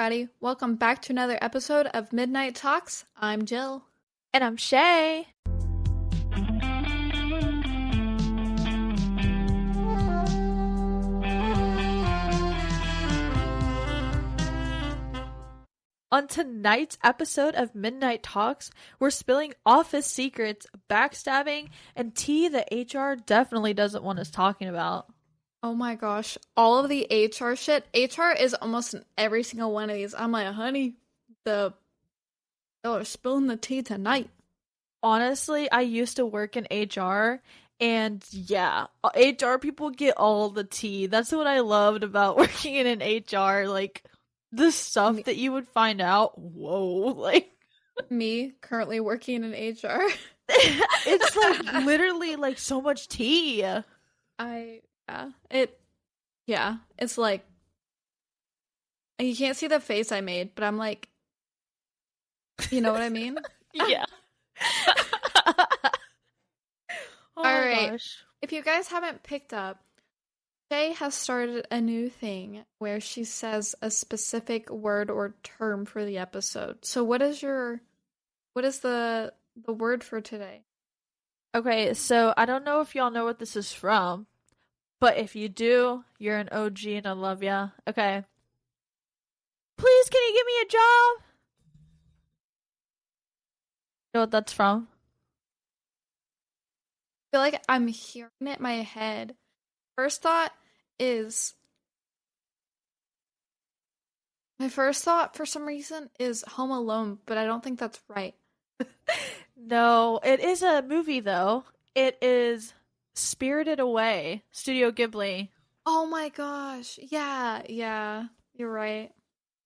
everybody. Welcome back to another episode of Midnight Talks. I'm Jill. And I'm Shay. On tonight's episode of Midnight Talks, we're spilling office secrets, backstabbing, and tea that HR definitely doesn't want us talking about. Oh my gosh, all of the HR shit. HR is almost in every single one of these. I'm like, honey, y'all are spilling the tea tonight. Honestly, I used to work in HR, and yeah, HR people get all the tea. That's what I loved about working in an HR, like, the stuff that you would find out. Whoa, like... Me, currently working in HR. It's like, literally, like, so much tea. It's like, you can't see the face I made, but I'm like, you know what I mean? Yeah. All right. Gosh. If you guys haven't picked up, Shay has started a new thing where she says a specific word or term for the episode. So what is the word for today? Okay, so I don't know if y'all know what this is from, but if you do, you're an OG and I love ya. Okay. Please, can you give me a job? You know what that's from? I feel like I'm hearing it in my head. My first thought for some reason is Home Alone, but I don't think that's right. No, it is a movie though. It is Spirited Away, Studio Ghibli. Oh my gosh. Yeah, you're right.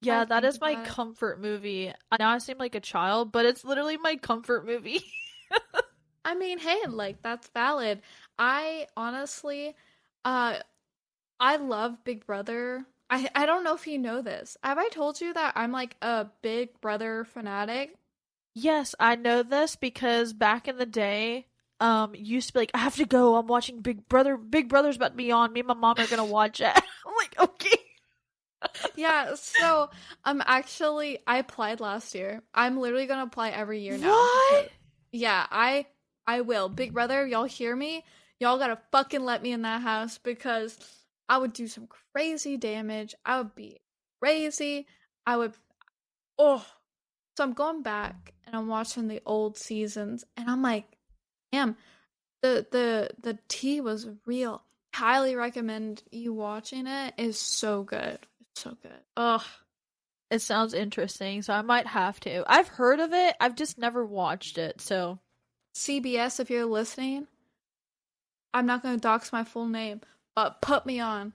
Yeah, that is my comfort movie. Now I seem like a child, but it's literally my comfort movie. I mean, hey, like, that's valid. I honestly, I love Big Brother. I don't know if you know this. Have I told you that I'm like a Big Brother fanatic? Yes, I know this because back in the day, used to be like, I have to go, I'm watching Big Brother. Big Brother's about to be on. Me and my mom are gonna watch it. I'm like, okay. Yeah, so I applied last year. I'm literally gonna apply every year now. What? Yeah, I will. Big Brother, y'all hear me? Y'all gotta fucking let me in that house because I would do some crazy damage. I would be crazy. So I'm going back and I'm watching the old seasons and I'm like, damn, the tea was real. Highly recommend you watching it. It's so good. It's so good. Ugh. It sounds interesting, so I might have to. I've heard of it, I've just never watched it, so. CBS, if you're listening, I'm not going to dox my full name, but put me on.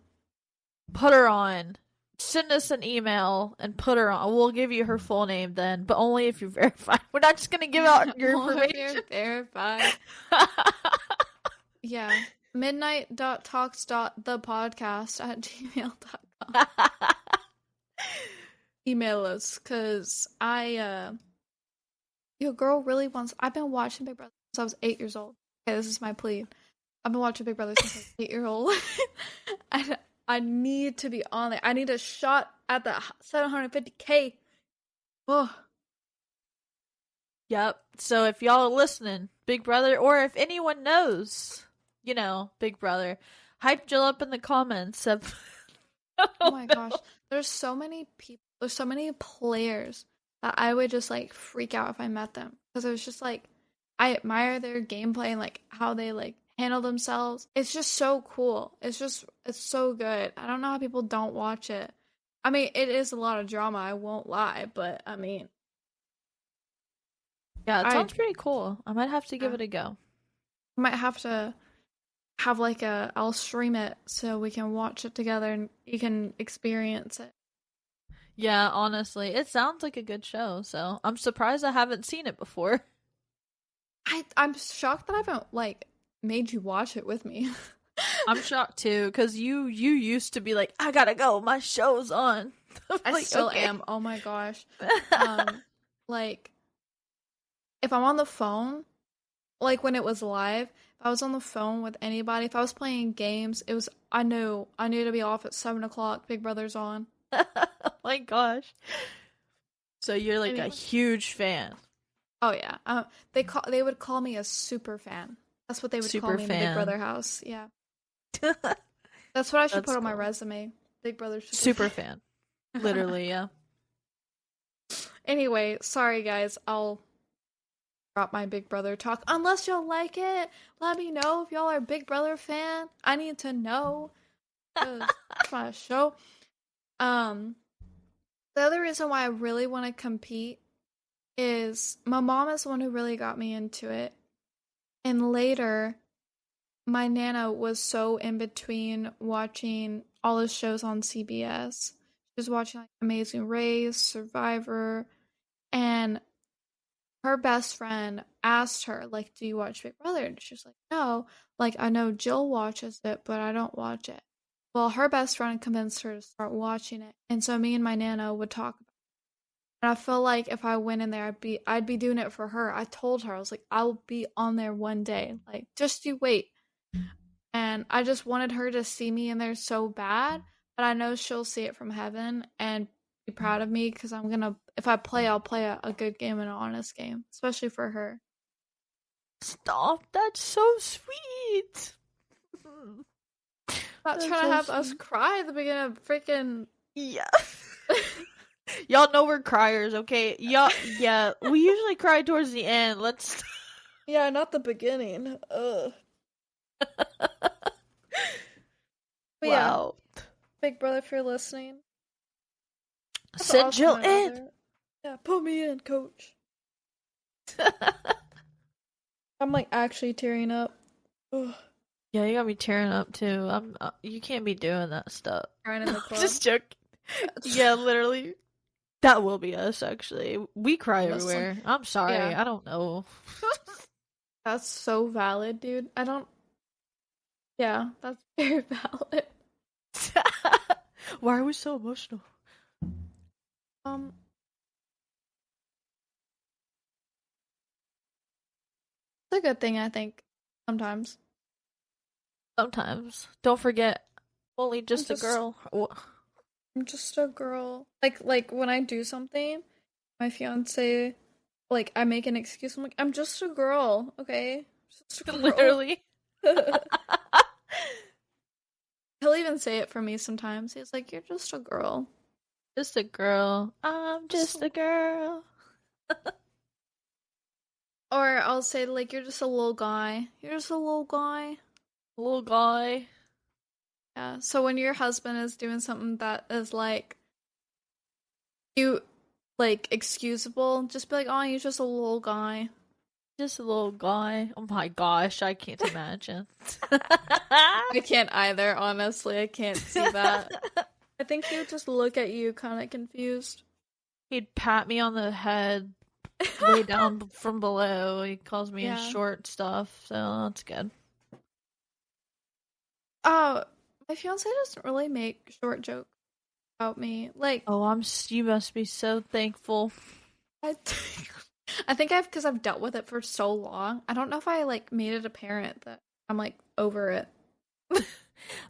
Put her on. Send us an email and put her on. We'll give you her full name then, but only if you're verified. We're not just going to give out your information. If you're verified. Yeah. midnight.talks.thepodcast@gmail.com. Email us, because your girl really wants... I've been watching Big Brother since I was 8 years old. Okay, this is my plea. I've been watching Big Brother since I was 8-year-old. And I need to be on it. I need a shot at the 750K. Oh. Yep. So if y'all are listening, Big Brother, or if anyone knows, Big Brother, hype Jill up in the comments. Oh my gosh. There's so many people. There's so many players that I would just like freak out if I met them. Because it was just like, I admire their gameplay and like how they like handle themselves. It's just so cool. It's so good. I don't know how people don't watch it. I mean, it is a lot of drama, I won't lie, but I mean, yeah, it sounds pretty cool. I might have to give it a go. I might have to have like I'll stream it so we can watch it together and you can experience it. Yeah, honestly, it sounds like a good show, so I'm surprised I haven't seen it before. I'm shocked that I haven't like made you watch it with me. I'm shocked too, because you used to be like, I gotta go, my show's on. I like, still okay. am. Oh my gosh. Like, if I'm on the phone, like when it was live, if I was on the phone with anybody, if I was playing games, I knew to be off at 7 o'clock. Big Brother's on. my gosh. So you're like a Anyway. huge fan. Oh yeah. They would call me a super fan. That's what they would call Super me in the Big fan. Brother house. Yeah. That's what I should That's put on my cool. resume. Big Brother Super fan. Literally, yeah. Anyway, sorry guys. I'll drop my Big Brother talk. Unless y'all like it, let me know if y'all are a Big Brother fan. I need to know. 'Cause it's my show. The other reason why I really want to compete is my mom is the one who really got me into it. And later, my Nana was so in between watching all the shows on CBS. She was watching like Amazing Race, Survivor, and her best friend asked her, like, do you watch Big Brother? And she's like, no. Like, I know Jill watches it, but I don't watch it. Well, her best friend convinced her to start watching it. And so me and my Nana would talk about it. And I feel like if I went in there, I'd be doing it for her. I told her, I was like, I will be on there one day. Like, just you wait. And I just wanted her to see me in there so bad, but I know she'll see it from heaven and be proud of me because if I play, I'll play a good game and an honest game, especially for her. Stop. That's so sweet. Not That's trying to so have us sweet. cry at the beginning of freaking. Yeah. Y'all know we're criers, okay? Yeah, we usually cry towards the end. Let's. Yeah, not the beginning. Ugh. But yeah, Wow. Big Brother, if you're listening, that's Send awesome Jill out in. there. Yeah, put me in, coach. I'm like actually tearing up. Ugh. Yeah, you got me tearing up too. You can't be doing that stuff. Crying in the club. Just joking. Yeah, literally. That will be us, actually. We cry Listen. everywhere. I'm sorry. Yeah. I don't know. That's so valid, dude. Yeah, that's very valid. Why are we so emotional? It's a good thing, I think, sometimes. Sometimes. Don't forget, only just a just- girl. I'm just a girl. Like when I do something, my fiance, like, I make an excuse. I'm like, I'm just a girl, okay? Just a girl. Literally. He'll even say it for me sometimes. He's like, you're just a girl. Just a girl. I'm just a girl. Or I'll say, like, you're just a little guy. You're just a little guy. Little guy. Yeah. So when your husband is doing something that is like you like excusable, just be like, oh, you're just a little guy. Just a little guy. Oh my gosh, I can't imagine. I can't either, honestly. I can't see that. I think he would just look at you kind of confused. He'd pat me on the head, way down from below. He calls me Yeah. short stuff, so that's good. Oh, my fiance doesn't really make short jokes about me. Like, Oh, you must be so thankful. I think because I've dealt with it for so long. I don't know if I like made it apparent that I'm like over it.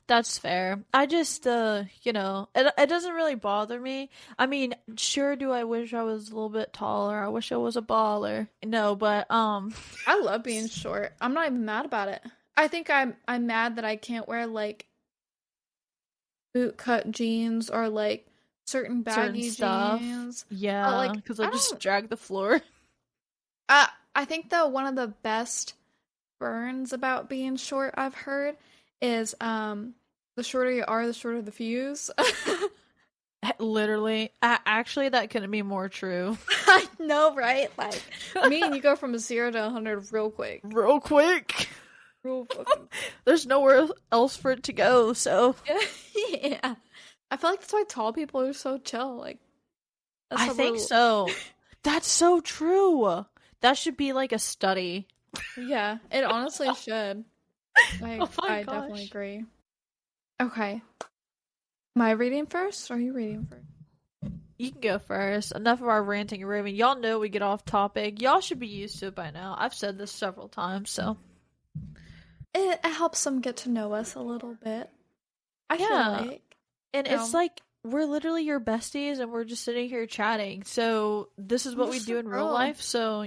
That's fair. I just, it doesn't really bother me. I mean, sure, do I wish I was a little bit taller? I wish I was a baller. No, but, I love being short. I'm not even mad about it. I think I'm mad that I can't wear like boot cut jeans or like certain baggy stuff. jeans. Yeah, like, because I I just don't- drag the floor. I think though one of the best burns about being short I've heard is the shorter you are, the shorter the fuse. Literally. Actually, that couldn't be more true. I know, right? Like me and you go from 0 to 100 real quick. Real quick. Real fucking There's nowhere else for it to go, so. yeah. I feel like that's why tall people are so chill. Like that's I how think we're- so. That's so true. That should be like a study. Yeah, it honestly should. Oh my I definitely gosh. agree. Okay. Am I reading first or are you reading first? You can go first. Enough of our ranting and raving. Y'all know we get off topic. Y'all should be used to it by now. I've said this several times, so. It helps them get to know us a little bit. I Yeah. feel like. And it's No. like, we're literally your besties and we're just sitting here chatting. So this is I'm what we just do a in real girl. life. So,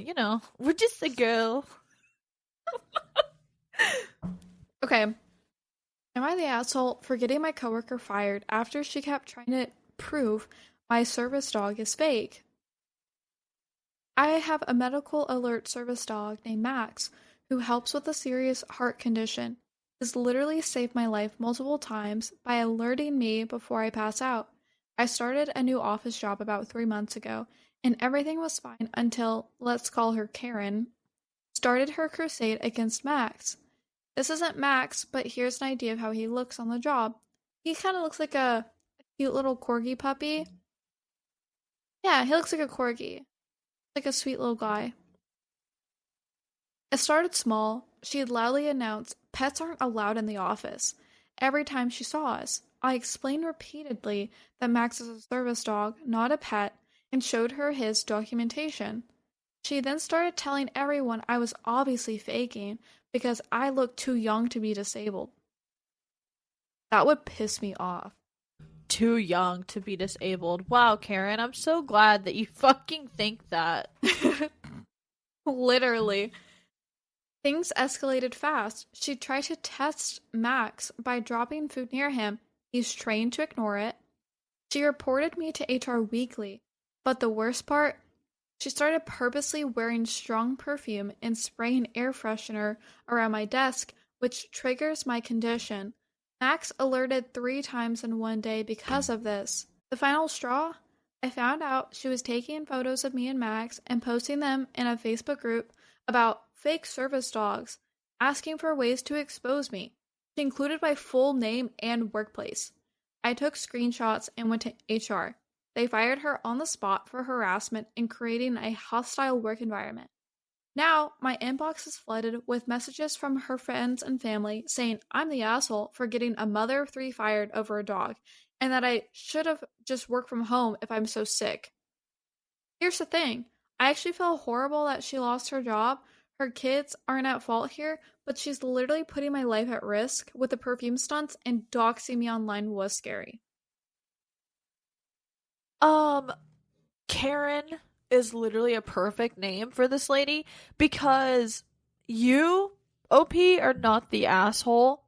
we're just a girl. Okay, am I the asshole for getting my coworker fired after she kept trying to prove my service dog is fake? I have a medical alert service dog named Max who helps with a serious heart condition. Has literally saved my life multiple times by alerting me before I pass out. I started a new office job about 3 months ago, and everything was fine until, let's call her Karen, started her crusade against Max. This isn't Max, but here's an idea of how he looks on the job. He kind of looks like a cute little corgi puppy. Yeah, he looks like a corgi. Like a sweet little guy. It started small. She'd loudly announce pets aren't allowed in the office. Every time she saw us, I explained repeatedly that Max is a service dog, not a pet, and showed her his documentation. She then started telling everyone I was obviously faking because I looked too young to be disabled. That would piss me off. Too young to be disabled. Wow, Karen, I'm so glad that you fucking think that. Literally. Things escalated fast. She tried to test Max by dropping food near him. He's trained to ignore it. She reported me to HR weekly. But the worst part, she started purposely wearing strong perfume and spraying air freshener around my desk, which triggers my condition. Max alerted 3 times in one day because of this. The final straw? I found out she was taking photos of me and Max and posting them in a Facebook group about fake service dogs, asking for ways to expose me. She included my full name and workplace. I took screenshots and went to HR. They fired her on the spot for harassment and creating a hostile work environment. Now, my inbox is flooded with messages from her friends and family saying I'm the asshole for getting a mother of 3 fired over a dog, and that I should have just worked from home if I'm so sick. Here's the thing, I actually feel horrible that she lost her job. Her kids aren't at fault here, but she's literally putting my life at risk with the perfume stunts, and doxing me online was scary. Um, Karen is literally a perfect name for this lady because you, OP, are not the asshole.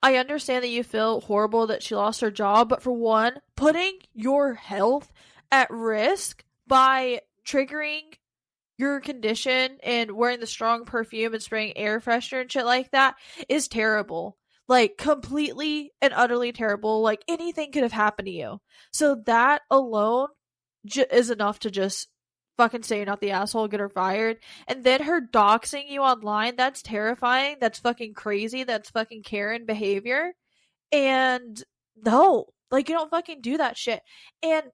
I understand that you feel horrible that she lost her job, but for one, putting your health at risk by triggering your condition and wearing the strong perfume and spraying air freshener and shit like that is terrible. Like, completely and utterly terrible. Like, anything could have happened to you. So that alone is enough to just fucking say you're not the asshole, get her fired. And then her doxing you online, that's terrifying. That's fucking crazy. That's fucking Karen behavior. And no, like, you don't fucking do that shit. And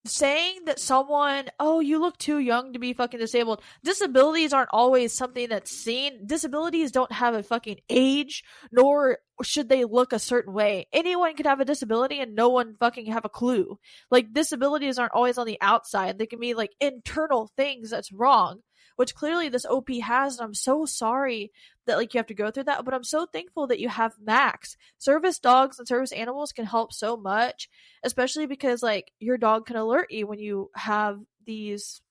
saying that someone, oh, you look too young to be fucking disabled. Disabilities aren't always something that's seen. Disabilities don't have a fucking age, nor should they look a certain way. Anyone could have a disability and no one fucking have a clue. Like, disabilities aren't always on the outside. They can be like internal things that's wrong, which clearly this OP has, and I'm so sorry that like you have to go through that, but I'm so thankful that you have Max. Service dogs and service animals can help so much, especially because like your dog can alert you when you have these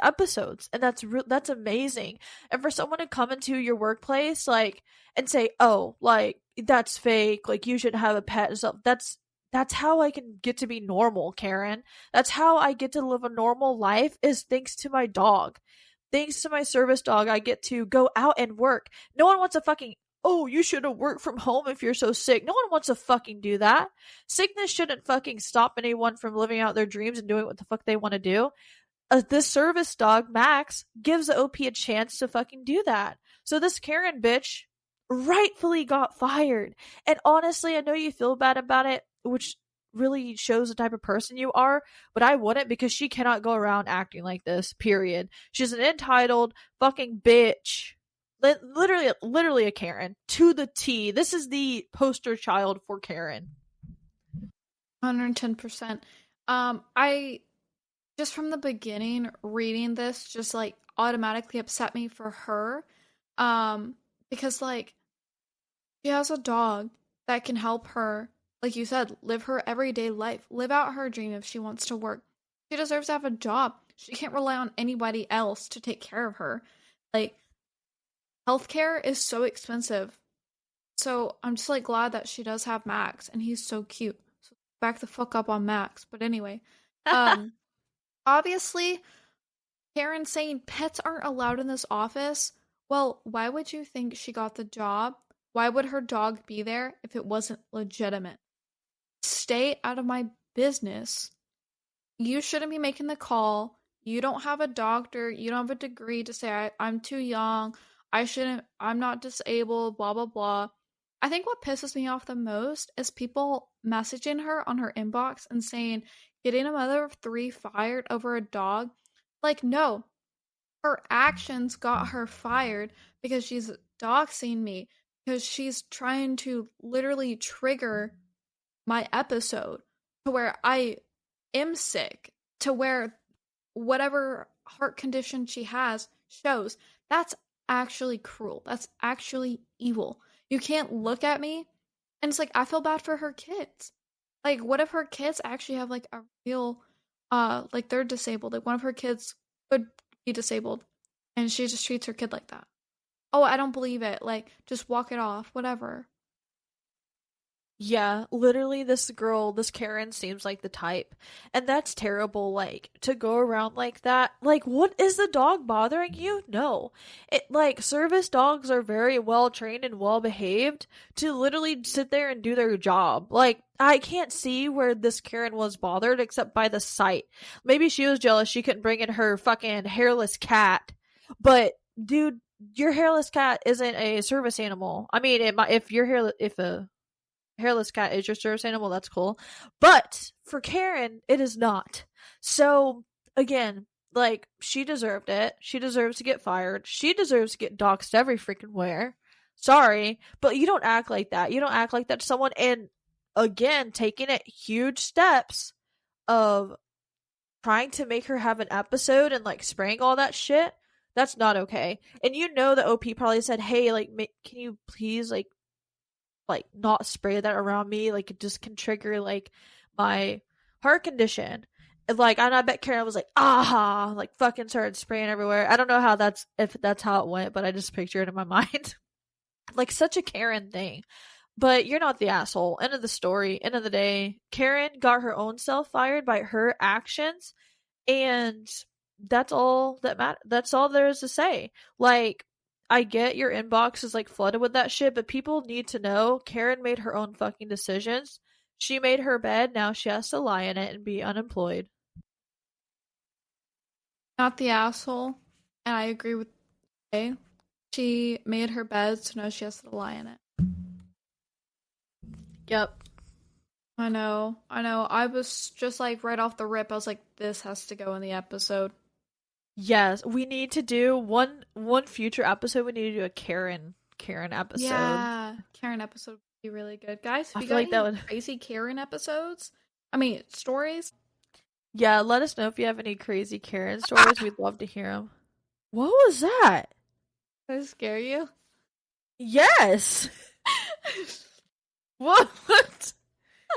episodes, and that's amazing. And for someone to come into your workplace like and say, oh, like that's fake, like you should have a pet and stuff, that's how I can get to be normal, Karen. That's how I get to live a normal life, is thanks to my dog. Thanks to my service dog, I get to go out and work. No one wants to fucking, oh, you should have worked from home if you're so sick. No one wants to fucking do that. Sickness shouldn't fucking stop anyone from living out their dreams and doing what the fuck they want to do. This service dog, Max, gives the OP a chance to fucking do that. So this Karen bitch rightfully got fired. And honestly, I know you feel bad about it, which really shows the type of person you are, but I wouldn't, because she cannot go around acting like this, period. She's an entitled fucking bitch. Literally a Karen to the T. This is the poster child for Karen. 110%. I just from the beginning reading this just like automatically upset me for her. Because like she has a dog that can help her like you said, live her everyday life, live out her dream if she wants to work. She deserves to have a job. She can't rely on anybody else to take care of her. Like, healthcare is so expensive. So I'm just like glad that she does have Max and he's so cute. So back the fuck up on Max. But anyway, um obviously Karen saying pets aren't allowed in this office. Well, why would you think she got the job? Why would her dog be there if it wasn't legitimate? Stay out of my business. You shouldn't be making the call. You don't have a doctor. You don't have a degree to say, I'm too young. I'm not disabled, blah, blah, blah. I think what pisses me off the most is people messaging her on her inbox and saying, getting a mother of three fired over a dog. Like, no, her actions got her fired because she's doxing me, because she's trying to literally trigger my episode to where I am sick, to where whatever heart condition she has shows. That's actually cruel. That's actually evil. You can't look at me and it's like I feel bad for her kids. Like, what if her kids actually have like a real like they're disabled? Like one of her kids could be disabled and she just treats her kid like that. Oh, I don't believe it. Like, just walk it off, whatever. Yeah, literally this girl, this Karen seems like the type. And that's terrible, like, to go around like that. Like, what is the dog bothering you? No. It like service dogs are very well trained and well behaved to literally sit there and do their job. Like, I can't see where this Karen was bothered except by the sight. Maybe she was jealous she couldn't bring in her fucking hairless cat. But dude, your hairless cat isn't a service animal. I mean, it might, if a hairless cat is your service animal, that's cool. But for Karen, it is not. So again, like, she deserved it. She deserves to get fired. She deserves to get doxxed every freaking where. Sorry, but you don't act like that. You don't act like that to someone. And again, taking it huge steps of trying to make her have an episode and like spraying all that shit. That's not okay. And you know the OP probably said, "Hey, like, can you please like not spray that around me, like it just can trigger like my heart condition." And like, and I bet Karen was like, aha, like fucking started spraying everywhere. I don't know if that's how it went, but I just picture it in my mind. Like, such a Karen thing. But you're not the asshole. End of the story. End of the day, Karen got her own self fired by her actions, and that's all that matters. That's all there is to say. Like, I get your inbox is like flooded with that shit, but people need to know Karen made her own fucking decisions. She made her bed, now she has to lie in it and be unemployed. Not the asshole. And I agree with Jay. She made her bed, so now she has to lie in it. Yep. I know. I was just like right off the rip, I was like, this has to go in the episode. Yes, we need to do one future episode. We need to do a Karen episode. Yeah, Karen episode would be really good, guys. If I you feel got like that any would crazy Karen episode, stories. Yeah, let us know if you have any crazy Karen stories. We'd love to hear them. What was that? Did I scare you? Yes. What?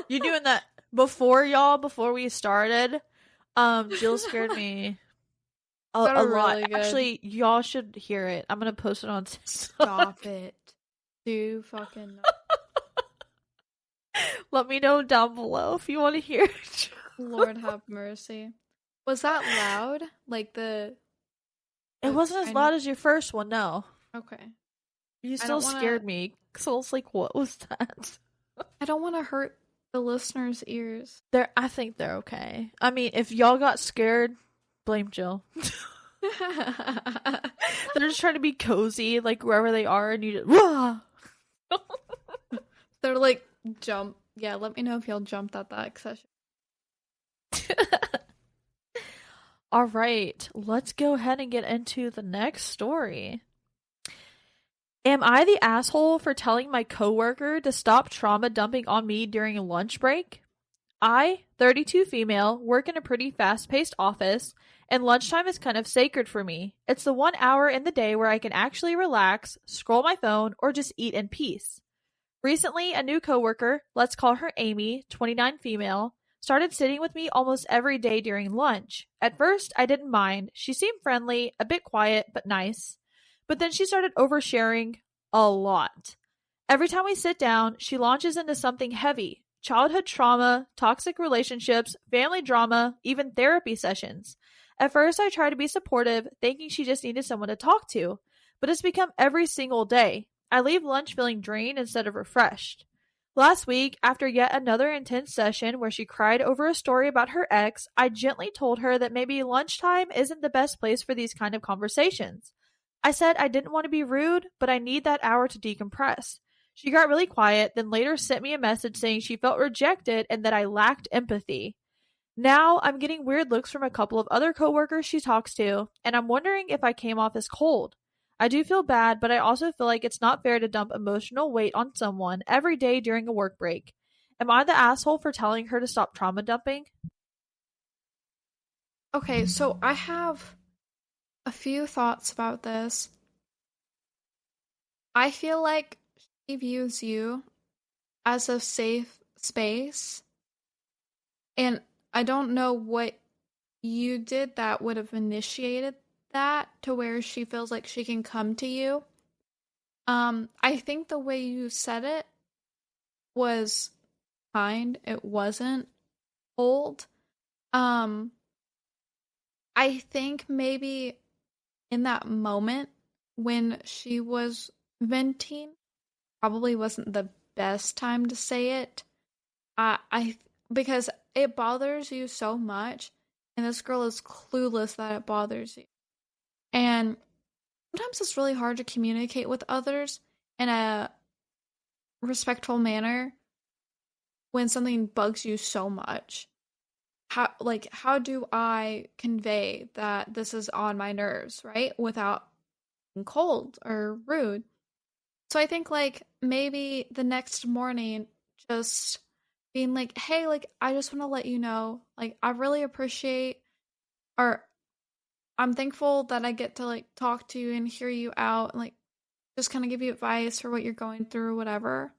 You doing that before we started? Jill scared me a lot. Really good. Actually, y'all should hear it. I'm gonna post it on TikTok. Stop it. Do fucking Let me know down below if you want to hear it. Lord have mercy. Was that loud? Like It wasn't as loud as your first one, no. Okay. You still scared me. So I was like, what was that? I don't want to hurt the listeners' ears. I think they're okay. I mean, if y'all got scared, blame Jill. They're just trying to be cozy, like wherever they are, and you just Wah! They're like, jump. Yeah, let me know if y'all jumped at that session. All right, let's go ahead and get into the next story. Am I the asshole for telling my coworker to stop trauma dumping on me during a lunch break? I, 32 female, work in a pretty fast-paced office, and lunchtime is kind of sacred for me. It's the 1 hour in the day where I can actually relax, scroll my phone, or just eat in peace. Recently, a new coworker, let's call her Amy, 29 female, started sitting with me almost every day during lunch. At first, I didn't mind. She seemed friendly, a bit quiet, but nice. But then she started oversharing a lot. Every time we sit down, she launches into something heavy: childhood trauma, toxic relationships, family drama, even therapy sessions. At first, I tried to be supportive, thinking she just needed someone to talk to, but it's become every single day. I leave lunch feeling drained instead of refreshed. Last week, after yet another intense session where she cried over a story about her ex, I gently told her that maybe lunchtime isn't the best place for these kind of conversations. I said I didn't want to be rude, but I need that hour to decompress. She got really quiet, then later sent me a message saying she felt rejected and that I lacked empathy. Now I'm getting weird looks from a couple of other coworkers she talks to, and I'm wondering if I came off as cold. I do feel bad, but I also feel like it's not fair to dump emotional weight on someone every day during a work break. Am I the asshole for telling her to stop trauma dumping? Okay, so I have a few thoughts about this. I feel like she views you as a safe space, and I don't know what you did that would have initiated that to where she feels like she can come to you. I think the way you said it was kind. It wasn't cold. Um, I think maybe in that moment when she was venting, probably wasn't the best time to say it. I because it bothers you so much, and this girl is clueless that it bothers you. And sometimes it's really hard to communicate with others in a respectful manner when something bugs you so much. How do I convey that this is on my nerves, right? Without being cold or rude. So I think like maybe the next morning just being like, "Hey, like I just want to let you know, like I really appreciate or I'm thankful that I get to like talk to you and hear you out and like just kind of give you advice for what you're going through, whatever."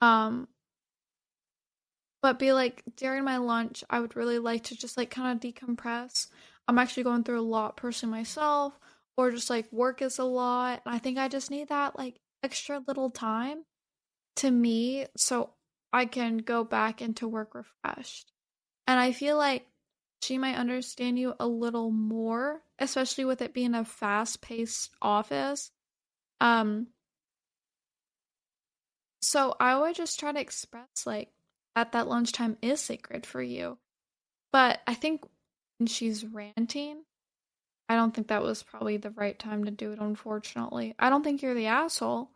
Um, but be like, during my lunch, I would really like to just like kind of decompress. I'm actually going through a lot personally myself, or just like work is a lot. And I think I just need that like extra little time to me so I can go back into work refreshed. And I feel like she might understand you a little more, especially with it being a fast paced office. Um, so I would just try to express like that lunchtime is sacred for you. But I think when she's ranting, I don't think that was probably the right time to do it, unfortunately. I don't think you're the asshole.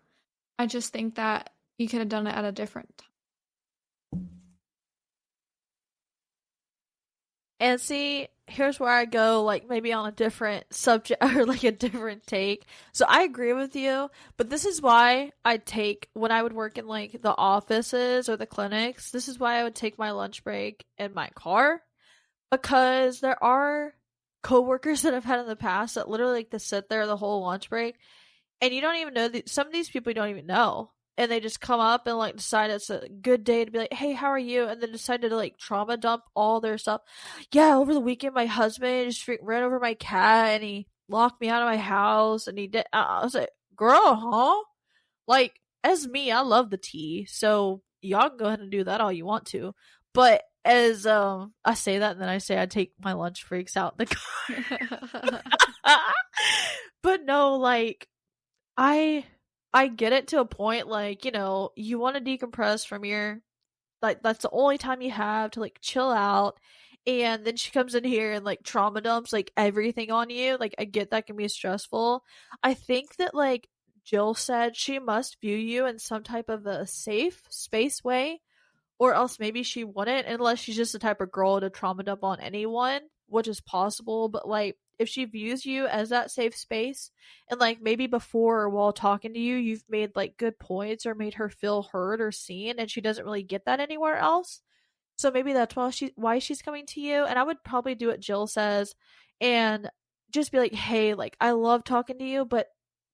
I just think that you could have done it at a different time. And see, here's where I go, like maybe on a different subject or like a different take. So I agree with you, but this is why I take when I would work in like the offices or the clinics, this is why I would take my lunch break in my car because there are coworkers that I've had in the past that literally like to sit there the whole lunch break and you don't even know some of these people you don't even know and they just come up and like decide it's a good day to be like, hey, how are you, and then decide to like trauma dump all their stuff. Yeah, over the weekend my husband just ran over my cat and he locked me out of my house and he did. I was like, girl, huh? Like, as me, I love the tea, so y'all can go ahead and do that all you want to, but as I say that and then I say I take my lunch breaks out in the car. But no, like I get it to a point, like, you know, you want to decompress from your, like, that's the only time you have to, like, chill out. And then she comes in here and, like, trauma dumps, like, everything on you. Like, I get that can be stressful. I think that, like, Jill said she must view you in some type of a safe space way, or else maybe she wouldn't, unless she's just the type of girl to trauma dump on anyone, which is possible. But like, if she views you as that safe space, and like maybe before or while talking to you, you've made like good points or made her feel heard or seen, and she doesn't really get that anywhere else. So maybe that's why she's coming to you. And I would probably do what Jill says, and just be like, hey, like I love talking to you, but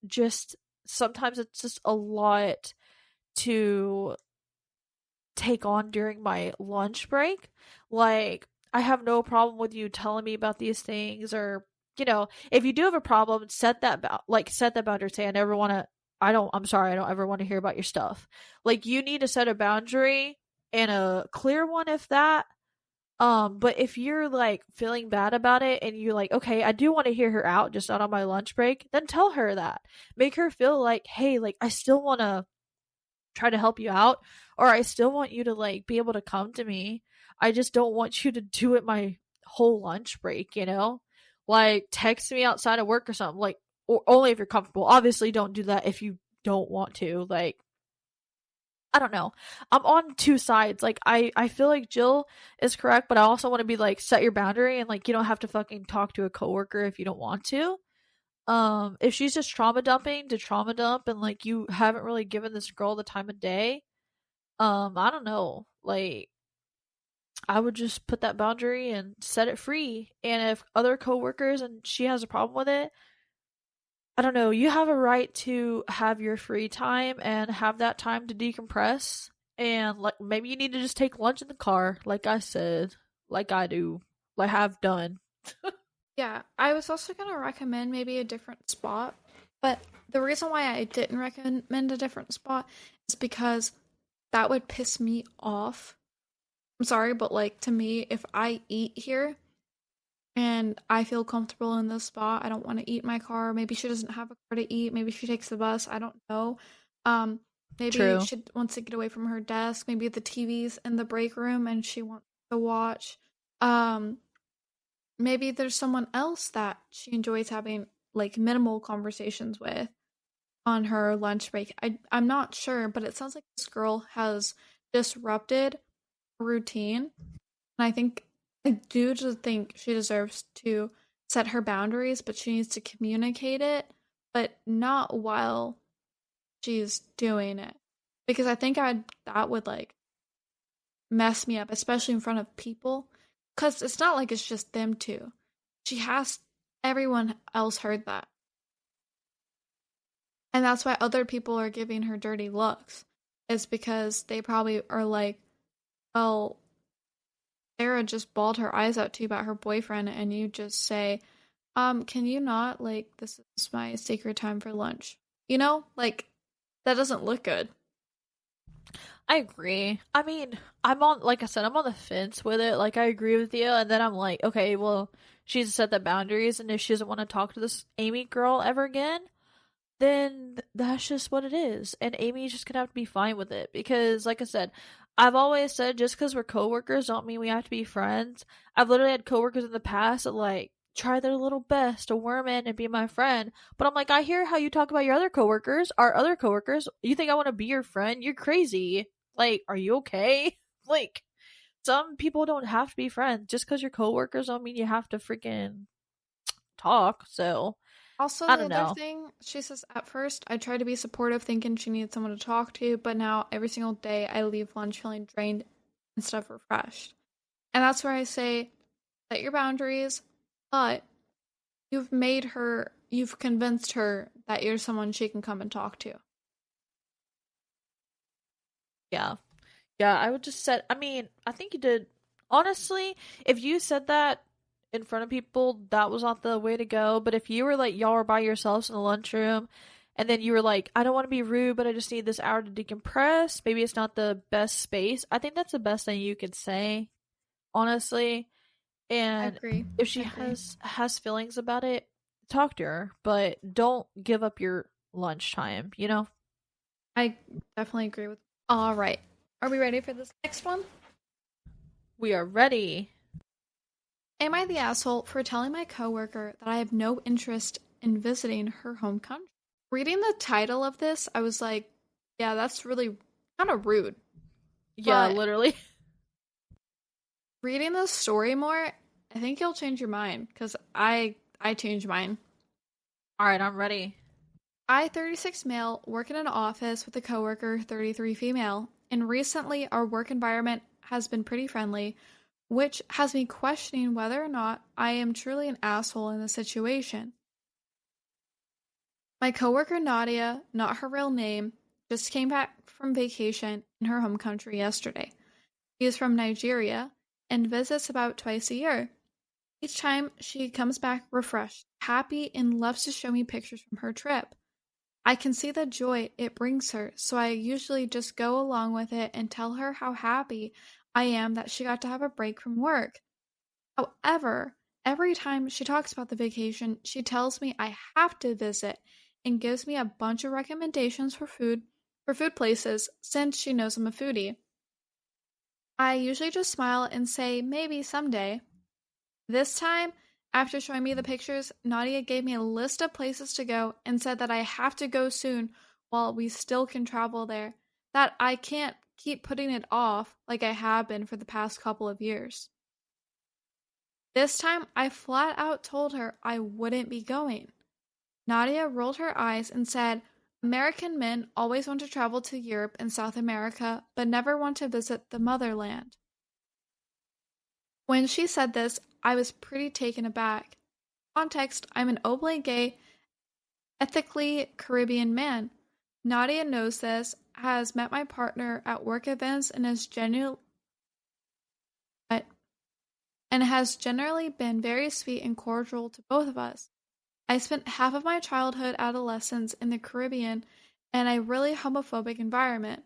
just sometimes it's just a lot to take on during my lunch break. Like, I have no problem with you telling me about these things, or if you do have a problem, set that boundary. Say, I never want to. I'm sorry, I don't ever want to hear about your stuff. Like, you need to set a boundary, and a clear one, if that. But if you're like feeling bad about it and you're like, okay, I do want to hear her out, just not on my lunch break, then tell her that. Make her feel like, hey, like, I still want to try to help you out, or I still want you to like be able to come to me. I just don't want you to do it my whole lunch break, Like, text me outside of work or something, like, or only if you're comfortable. Obviously don't do that if you don't want to. Like, I don't know. I'm on two sides. Like, I feel like Jill is correct, but I also want to be like, set your boundary, and like, you don't have to fucking talk to a coworker if you don't want to. If she's just trauma dumping to trauma dump, and like, you haven't really given this girl the time of day, I don't know. Like, I would just put that boundary and set it free. And if other coworkers and she has a problem with it, I don't know, you have a right to have your free time and have that time to decompress. And like, maybe you need to just take lunch in the car, like I said, like I do, like have done. Yeah, I was also gonna recommend maybe a different spot, but the reason why I didn't recommend a different spot is because that would piss me off. I'm sorry, but like, to me, if I eat here and I feel comfortable in this spot, I don't want to eat in my car. Maybe she doesn't have a car to eat. Maybe she takes the bus. I don't know. Um, maybe True. she wants to get away from her desk. Maybe the TV's in the break room and she wants to watch. Um, Maybe there's someone else that she enjoys having like minimal conversations with on her lunch break. I'm not sure, but it sounds like this girl has disrupted her routine. And I do just think she deserves to set her boundaries, but she needs to communicate it, but not while she's doing it. Because I think that would like mess me up, especially in front of people. Because it's not like it's just them two. She has everyone else heard that. And that's why other people are giving her dirty looks. Is because they probably are like, well, Sarah just bawled her eyes out to you about her boyfriend, and you just say, can you not? Like, this is my sacred time for lunch. Like, that doesn't look good. I agree. I mean, like I said, I'm on the fence with it. Like, I agree with you, and then I'm like, okay, well, she's set the boundaries, and if she doesn't want to talk to this Amy girl ever again, then that's just what it is. And Amy's just gonna have to be fine with it. Because, like I said, I've always said, just because we're coworkers don't mean we have to be friends. I've literally had coworkers in the past that, like, try their little best to worm in and be my friend. But I'm like, I hear how you talk about your other coworkers, our other coworkers. You think I want to be your friend? You're crazy. Like, are you okay? Like, some people don't have to be friends. Just because you're coworkers don't mean you have to freaking talk. So, Also, I the don't other know. thing, she says, at first, I tried to be supportive, thinking she needed someone to talk to, but now every single day I leave lunch feeling drained instead of refreshed. And that's where I say, set your boundaries, but you've convinced her that you're someone she can come and talk to. Yeah. Yeah, I would just said, I mean, I think you did. Honestly, if you said that in front of people, that was not the way to go. But if you were like, y'all were by yourselves in the lunchroom, and then you were like, I don't want to be rude, but I just need this hour to decompress, maybe it's not the best space. I think that's the best thing you could say, honestly. I And agree. if she I agree. has feelings about it, talk to her, but don't give up your lunchtime. I definitely agree with. All right. Are we ready for this next one? We are ready. Am I the asshole for telling my coworker that I have no interest in visiting her home country? Reading the title of this, I was like, yeah, that's really kind of rude. Yeah, But literally. reading the story more, I think you'll change your mind because I changed mine. All right, I'm ready. I, 36 male, work in an office with a coworker, 33 female, and recently our work environment has been pretty friendly, which has me questioning whether or not I am truly an asshole in the situation. My coworker Nadia, not her real name, just came back from vacation in her home country yesterday. She is from Nigeria and visits about twice a year. Each time she comes back refreshed, happy, and loves to show me pictures from her trip. I can see the joy it brings her, so I usually just go along with it and tell her how happy I am that she got to have a break from work. However, every time she talks about the vacation, she tells me I have to visit and gives me a bunch of recommendations for food places since she knows I'm a foodie. I usually just smile and say maybe someday. This time, after showing me the pictures, Nadia gave me a list of places to go and said that I have to go soon while we still can travel there, that I can't keep putting it off like I have been for the past couple of years. This time, I flat out told her I wouldn't be going. Nadia rolled her eyes and said, American men always want to travel to Europe and South America, but never want to visit the motherland. When she said this, I was pretty taken aback. Context, I'm an openly gay, ethically Caribbean man. Nadia knows this, has met my partner at work events, and has generally been very sweet and cordial to both of us. I spent half of my childhood adolescence in the Caribbean in a really homophobic environment.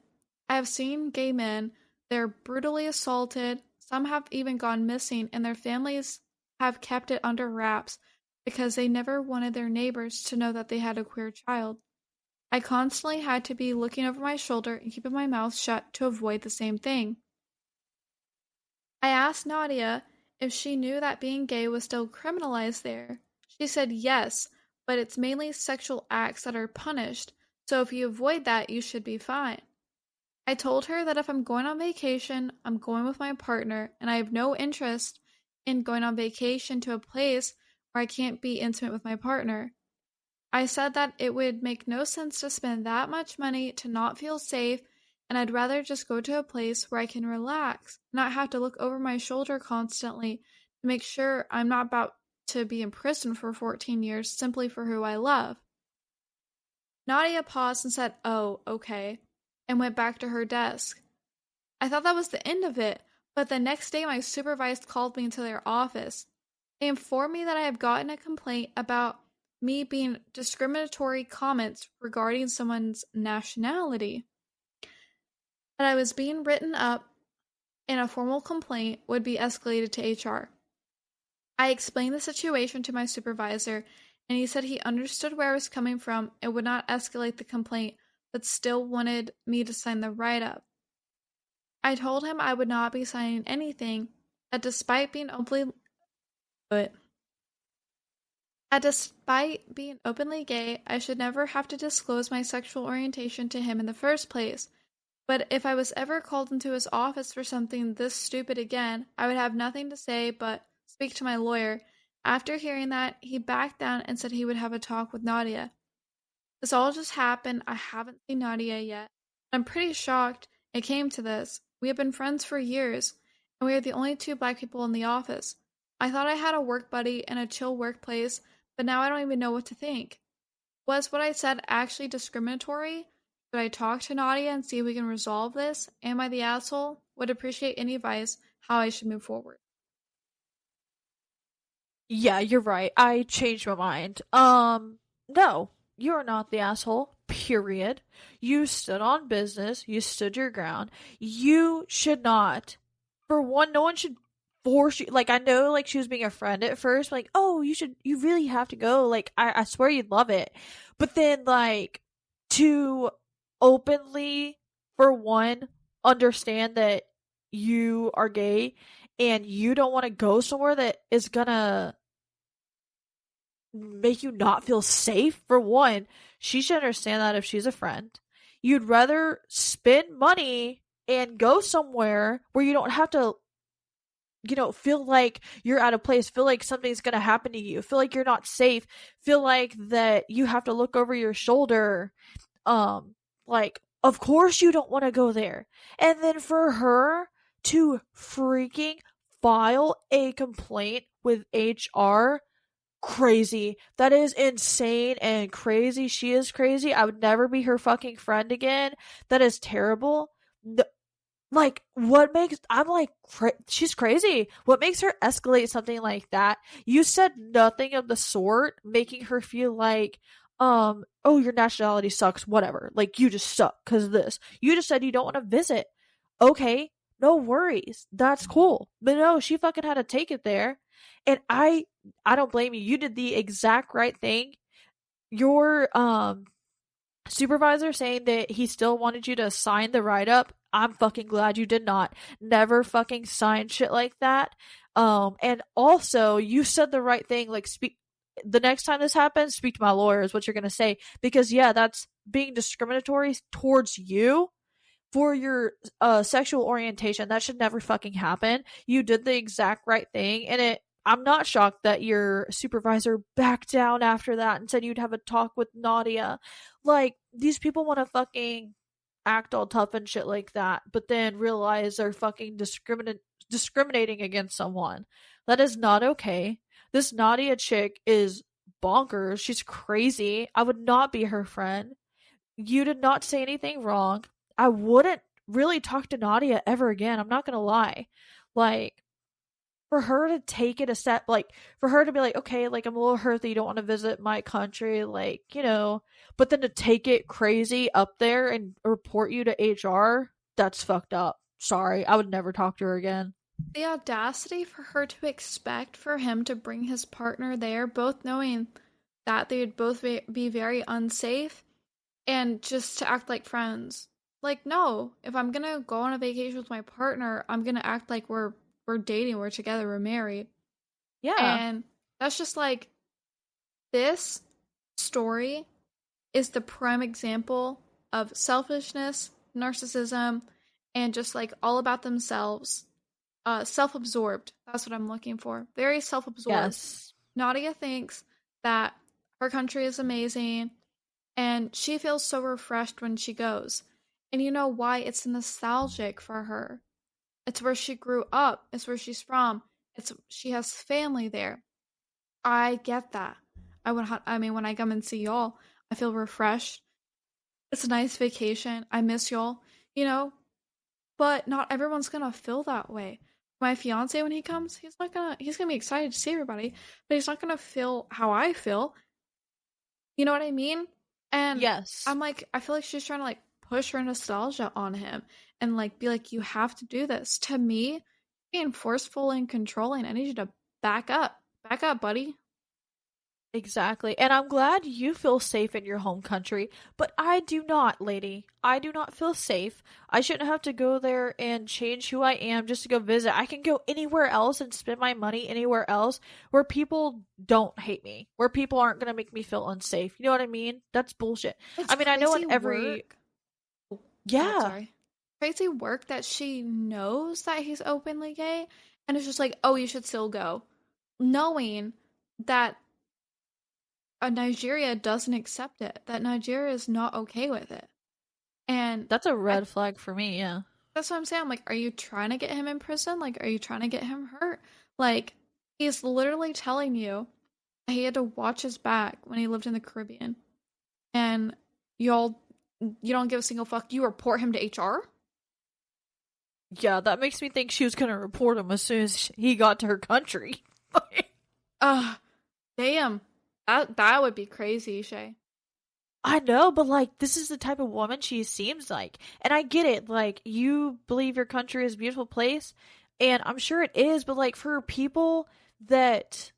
I have seen gay men, they're brutally assaulted, some have even gone missing, and their families have kept it under wraps because they never wanted their neighbors to know that they had a queer child. I constantly had to be looking over my shoulder and keeping my mouth shut to avoid the same thing. I asked Nadia if she knew that being gay was still criminalized there. She said yes, but it's mainly sexual acts that are punished, so if you avoid that, you should be fine. I told her that if I'm going on vacation, I'm going with my partner, and I have no interest in going on vacation to a place where I can't be intimate with my partner. I said that it would make no sense to spend that much money to not feel safe, and I'd rather just go to a place where I can relax, not have to look over my shoulder constantly to make sure I'm not about to be in prison for 14 years simply for who I love. Nadia paused and said, "Oh, okay," and went back to her desk. I thought that was the end of it, but the next day my supervisor called me into their office. They informed me that I have gotten a complaint about me being discriminatory comments regarding someone's nationality. That I was being written up and a formal complaint would be escalated to HR. I explained the situation to my supervisor, and he said he understood where I was coming from and would not escalate the complaint, but still wanted me to sign the write-up. I told him I would not be signing anything, that despite being openly gay, I should never have to disclose my sexual orientation to him in the first place. But if I was ever called into his office for something this stupid again, I would have nothing to say but speak to my lawyer. After hearing that, he backed down and said he would have a talk with Nadia. This all just happened. I haven't seen Nadia yet. I'm pretty shocked it came to this. We have been friends for years, and we are the only two black people in the office. I thought I had a work buddy and a chill workplace, but now I don't even know what to think. Was what I said actually discriminatory? Should I talk to Nadia and see if we can resolve this? Am I the asshole? Would appreciate any advice how I should move forward. Yeah, you're right. I changed my mind. No, you're not the asshole. Period. You stood on business. You stood your ground. You should not. For one, no one should force you. Like, I know, like, she was being a friend at first. Like, oh, you really have to go. Like, I swear you'd love it. But then, like, to openly, for one, understand that you are gay and you don't want to go somewhere that is gonna make you not feel safe. For one, she should understand that if she's a friend. You'd rather spend money and go somewhere where you don't have to, feel like you're out of place, feel like something's gonna happen to you, feel like you're not safe, feel like that you have to look over your shoulder. Like, of course you don't want to go there. And then for her to freaking file a complaint with HR crazy. That is insane and crazy. She is crazy. I would never be her fucking friend again. That is terrible. Like, what makes I'm like she's crazy. What makes her escalate something like that? You said nothing of the sort, making her feel like, oh, your nationality sucks, whatever. Like, you just suck because of this. You just said you don't want to visit. Okay, no worries. That's cool. But no, she fucking had to take it there. And I don't blame you. You did the exact right thing. Your supervisor saying that he still wanted you to sign the write up. I'm fucking glad you did not. Never fucking sign shit like that. And also you said the right thing. Like, speak the next time this happens, speak to my lawyer is what you're gonna say. Because yeah, that's being discriminatory towards you for your sexual orientation. That should never fucking happen. You did the exact right thing, and I'm not shocked that your supervisor backed down after that and said you'd have a talk with Nadia. Like, these people want to fucking act all tough and shit like that, but then realize they're fucking discriminating against someone. That is not okay. This Nadia chick is bonkers. She's crazy. I would not be her friend. You did not say anything wrong. I wouldn't really talk to Nadia ever again. I'm not gonna lie. Like, for her to take it a step, like, for her to be like, okay, like, I'm a little hurt that you don't want to visit my country, like, but then to take it crazy up there and report you to HR, that's fucked up. Sorry, I would never talk to her again. The audacity for her to expect for him to bring his partner there, both knowing that they would both be very unsafe, and just to act like friends. Like, no, if I'm gonna go on a vacation with my partner, I'm gonna act like we're dating, we're together, we're married. Yeah. And that's just like, this story is the prime example of selfishness, narcissism, and just like all about themselves. Self-absorbed. That's what I'm looking for. Very self-absorbed. Yes. Nadia thinks that her country is amazing, and she feels so refreshed when she goes. And you know why? It's nostalgic for her. It's where she grew up. It's where she's from. She has family there. I get that. I mean, when I come and see y'all, I feel refreshed. It's a nice vacation. I miss y'all, you know. But not everyone's gonna feel that way. My fiance, when he comes, he's gonna be excited to see everybody, but he's not gonna feel how I feel. You know what I mean? And Yes. I'm like, I feel like she's trying to like push her nostalgia on him and like be like, you have to do this. To me, being forceful and controlling, I need you to back up. Back up, buddy. Exactly. And I'm glad you feel safe in your home country, but I do not, lady. I do not feel safe. I shouldn't have to go there and change who I am just to go visit. I can go anywhere else and spend my money anywhere else where people don't hate me, where people aren't going to make me feel unsafe. You know what I mean? That's bullshit. It's I mean, I know crazy in every. work. Oh, go ahead, Yeah. sorry. Crazy work that she knows that he's openly gay, and it's just like, oh, you should still go, knowing that Nigeria doesn't accept it, that Nigeria is not okay with it. And That's a I, red flag for me, yeah. that's what I'm saying. I'm like, are you trying to get him in prison? Like, are you trying to get him hurt? Like, he's literally telling you he had to watch his back when he lived in the Caribbean. And y'all, you don't give a single fuck. You report him to HR? Yeah, that makes me think she was going to report him as soon as he got to her country. Damn. That would be crazy, Shay. I know, but like, this is the type of woman she seems like. And I get it. Like, you believe your country is a beautiful place, and I'm sure it is, but like, for people that,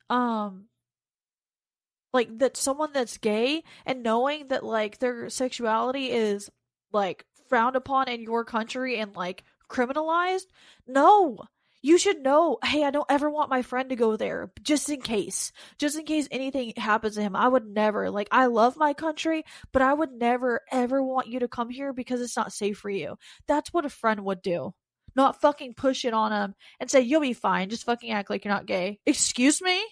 like, that someone that's gay and knowing that like their sexuality is like frowned upon in your country and like criminalized, no. You should know, hey, I don't ever want my friend to go there, just in case. Just in case anything happens to him. I would never, like, I love my country, but I would never, ever want you to come here because it's not safe for you. That's what a friend would do. Not fucking push it on him and say, you'll be fine, just fucking act like you're not gay. Excuse me?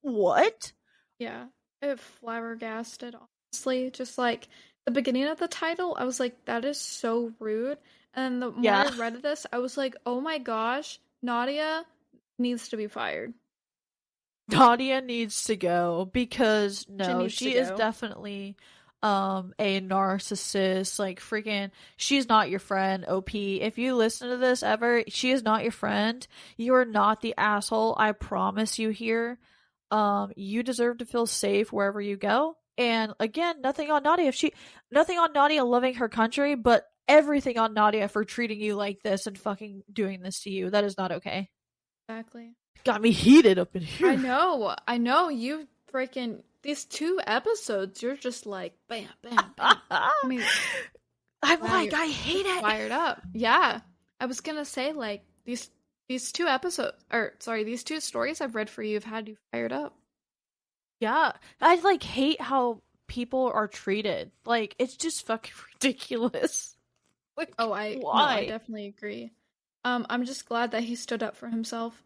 What? Yeah. It flabbergasted, honestly. Just like the beginning of the title, I was like, that is so rude. And the more Yeah. I read this, I was like, oh my gosh, Nadia needs to be fired. Nadia needs to go because no, needs she to is go. definitely a narcissist. Like freaking she's not your friend, OP. If you listen to this ever, she is not your friend. You are not the asshole. I promise you here. You deserve to feel safe wherever you go. And again, nothing on Nadia loving her country, but everything on Nadia for treating you like this and fucking doing this to you. That is not okay. Exactly. Got me heated up in here. I know. You freaking these 2 episodes, you're just like bam, bam, bam. I mean, I'm wow, like, you're I hate it. fired up. Yeah, I was gonna say like these 2 episodes, or sorry, these 2 stories I've read for you have had you fired up. Yeah, I like hate how people are treated. Like it's just fucking ridiculous. Like, Oh, I why? definitely agree. I'm just glad that he stood up for himself.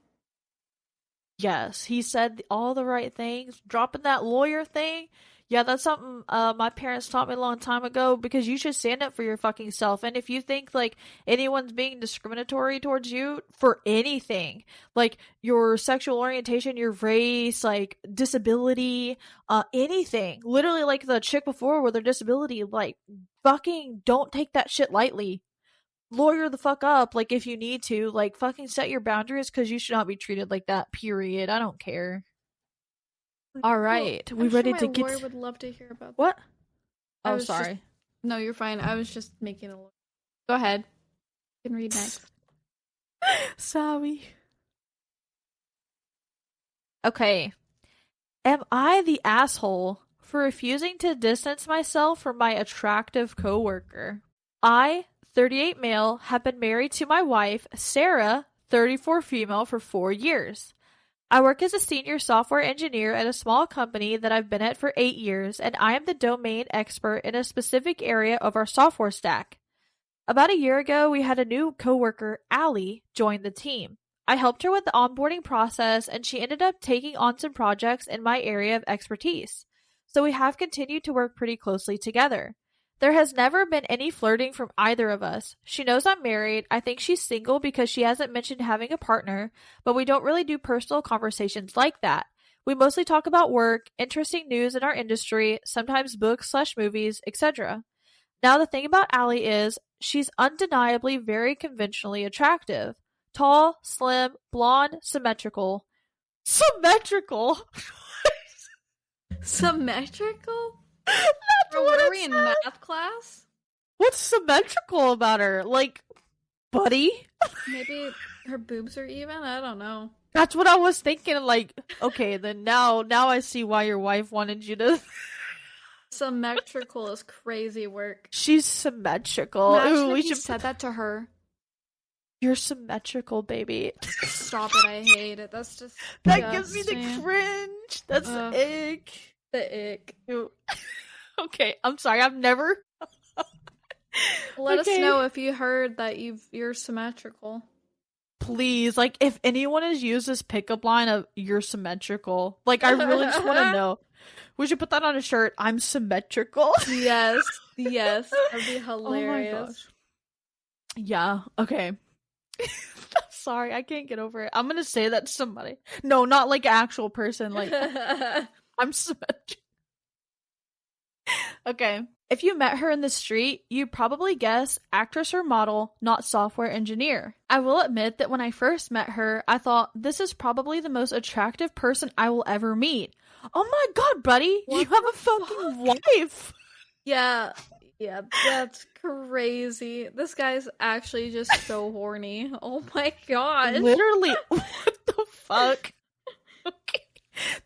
Yes, he said all the right things. Dropping that lawyer thing. Yeah, that's something my parents taught me a long time ago because you should stand up for your fucking self. And if you think like anyone's being discriminatory towards you for anything, like your sexual orientation, your race, like disability, anything, literally like the chick before with her disability, like fucking don't take that shit lightly. Lawyer the fuck up, like if you need to, like fucking set your boundaries because you should not be treated like that. Period. I don't care. All Well, right, we I'm sure ready my to lawyer get would love to hear about that. what? I Oh, was just sorry. No, you're fine. I was just making a. Go ahead. You can read next. Sorry. Okay. Am I the asshole for refusing to distance myself from my attractive coworker? I, 38 male, have been married to my wife, Sarah, 34 female, for 4 years. I work as a senior software engineer at a small company that I've been at for 8 years, and I am the domain expert in a specific area of our software stack. About a year ago, we had a new coworker, Allie, join the team. I helped her with the onboarding process, and she ended up taking on some projects in my area of expertise. So we have continued to work pretty closely together. There has never been any flirting from either of us. She knows I'm married. I think she's single because she hasn't mentioned having a partner, but we don't really do personal conversations like that. We mostly talk about work, interesting news in our industry, sometimes books/movies, etc. Now, the thing about Allie is, she's undeniably very conventionally attractive. Tall, slim, blonde, symmetrical. Symmetrical? Symmetrical? That's Bro, what what are it we in said. math class? What's symmetrical about her? Like, buddy? Maybe her boobs are even? I don't know. That's what I was thinking. Like, okay, then now I see why your wife wanted you to. Symmetrical is crazy work. She's symmetrical. Imagine Ooh, if we you should. said that to her. You're symmetrical, baby. Stop it, I hate it. That's just That gives me the disgusting. cringe. That's Ugh. ick. The ick. Ew. Okay, I'm sorry. I've never. Let us Okay. know if you heard that you're symmetrical. Please, like, if anyone has used this pickup line of "you're symmetrical," like, I really just want to know. We should put that on a shirt. I'm symmetrical. Yes, yes, that'd be Oh my hilarious. gosh. Yeah. Okay. I'm sorry. I can't get over it. I'm gonna say that to somebody. No, not like an actual person. Like, I'm symmetrical. Okay. If you met her in the street, you'd probably guess actress or model, not software engineer. I will admit that when I first met her, I thought this is probably the most attractive person I will ever meet. Oh my god, buddy, What you have the a fucking wife. Yeah, that's crazy. This guy's actually just so horny. Oh my gosh. Literally, what the fuck? Okay.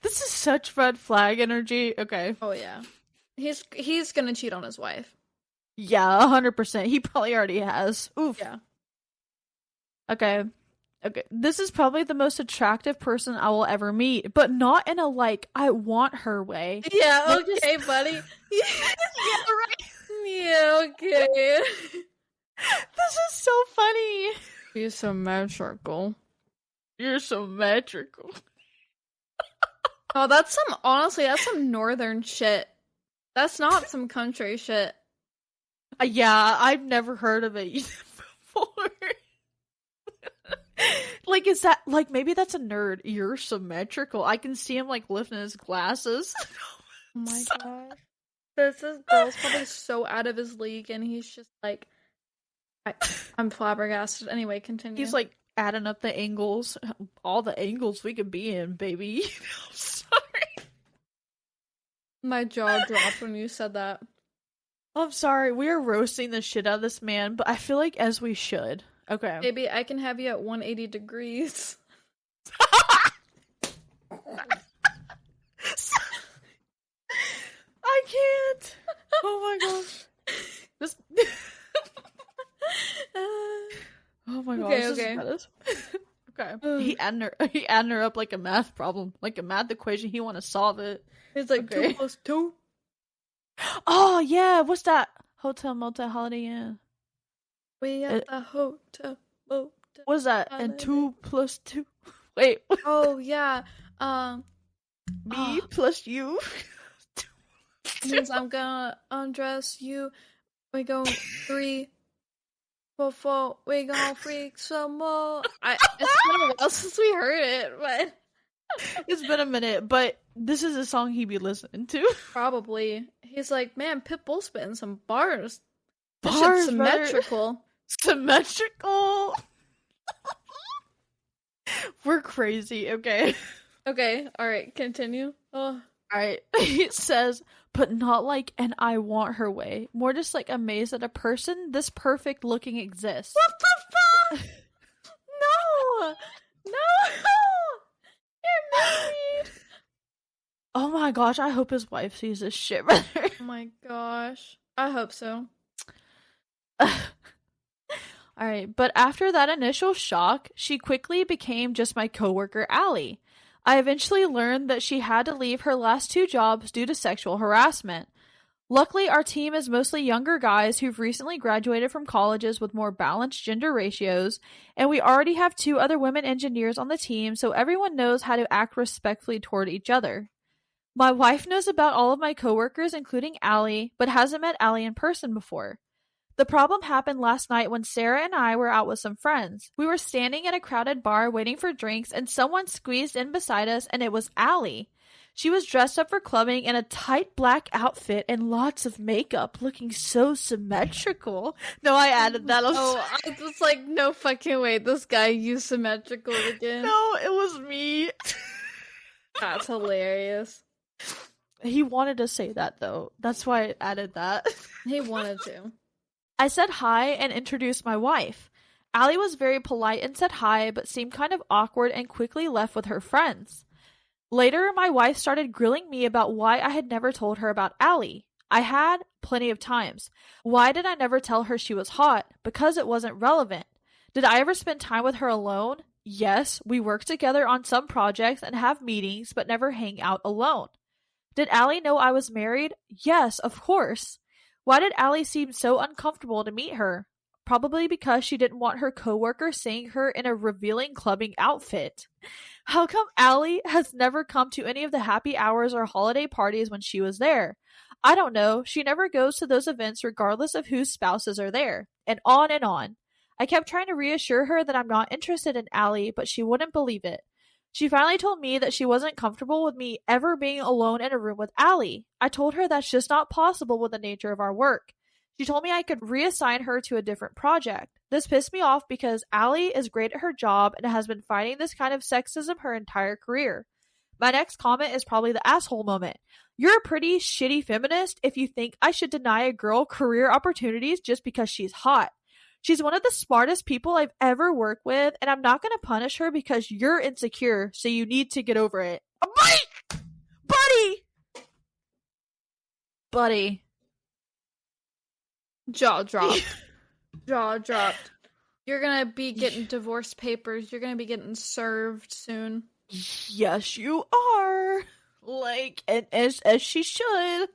This is such red flag energy. Okay. Oh yeah. He's gonna cheat on his wife. Yeah, 100%. He probably already has. Oof. Yeah. Okay. Okay. This is probably the most attractive person I will ever meet, but not in a like I want her way. Yeah, Like, okay, buddy. Yeah, right. Yeah, okay. This is so funny. He's symmetrical. You're symmetrical. Oh, that's some northern shit. That's not some country shit. Yeah, I've never heard of it before. Like, is that, like, maybe that's a nerd. You're symmetrical. I can see him, like, lifting his glasses. Oh my gosh. This girl's probably so out of his league, and he's just like, I'm flabbergasted. Anyway, continue. He's, like, adding up the angles. All the angles we could be in, baby. I'm sorry. My jaw dropped when you said that. I'm sorry. We are roasting the shit out of this man, but I feel like as we should. Okay. Maybe I can have you at 180 degrees. I can't. Oh my gosh. This. Oh my gosh. Okay. Okay. He adding her up like a math problem, like a math equation. He want to solve it. It's like 2 + 2. Oh yeah, what's that? Hotel, motel, holiday Inn. We at the hotel. What's that? Holiday. And 2 + 2. Wait. Oh yeah. Me plus you. Means I'm gonna undress you. We go 3 4. We gonna freak some more. It's been a while since we heard it, but It's been a minute, but this is a song he'd be listening to. probably he's like, man, Pitbull spitting some bars. This Bars, shit's symmetrical. Symmetrical. We're crazy, okay? Okay, all right, continue. Oh, Alright. It says, but not like an I want her way. More just like amazed that a person this perfect looking exists. what the fuck? No, you're married. Oh my gosh, I hope his wife sees this shit, brother. Oh my gosh, I hope so. Alright, but after that initial shock, she quickly became just my coworker, Allie. I eventually learned that she had to leave her last 2 jobs due to sexual harassment. Luckily, our team is mostly younger guys who've recently graduated from colleges with more balanced gender ratios, and we already have 2 other women engineers on the team, so everyone knows how to act respectfully toward each other. My wife knows about all of my coworkers, including Allie, but hasn't met Allie in person before. The problem happened last night when Sarah and I were out with some friends. We were standing at a crowded bar waiting for drinks, and someone squeezed in beside us, and it was Allie. She was dressed up for clubbing in a tight black outfit and lots of makeup, looking so symmetrical. No, I added that. I was like, no fucking way, this guy used symmetrical again. No, it was me. That's hilarious. He wanted to say that, though. That's why I added that. He wanted to. I said hi and introduced my wife. Allie was very polite and said hi, but seemed kind of awkward and quickly left with her friends. Later, my wife started grilling me about why I had never told her about Allie. I had, plenty of times. Why did I never tell her she was hot? Because it wasn't relevant. Did I ever spend time with her alone? Yes, we work together on some projects and have meetings, but never hang out alone. Did Allie know I was married? Yes, of course. Why did Allie seem so uncomfortable to meet her? Probably because she didn't want her coworker seeing her in a revealing clubbing outfit. How come Allie has never come to any of the happy hours or holiday parties when she was there? I don't know. She never goes to those events regardless of whose spouses are there. And on and on. I kept trying to reassure her that I'm not interested in Allie, but she wouldn't believe it. She finally told me that she wasn't comfortable with me ever being alone in a room with Allie. I told her that's just not possible with the nature of our work. She told me I could reassign her to a different project. This pissed me off because Allie is great at her job and has been fighting this kind of sexism her entire career. My next comment is probably the asshole moment. You're a pretty shitty feminist if you think I should deny a girl career opportunities just because she's hot. She's one of the smartest people I've ever worked with, and I'm not going to punish her because you're insecure, so you need to get over it. Buddy! Buddy. Jaw dropped. Jaw dropped. You're gonna be getting divorce papers. You're gonna be getting served soon. Yes, you are. Like, and as she should.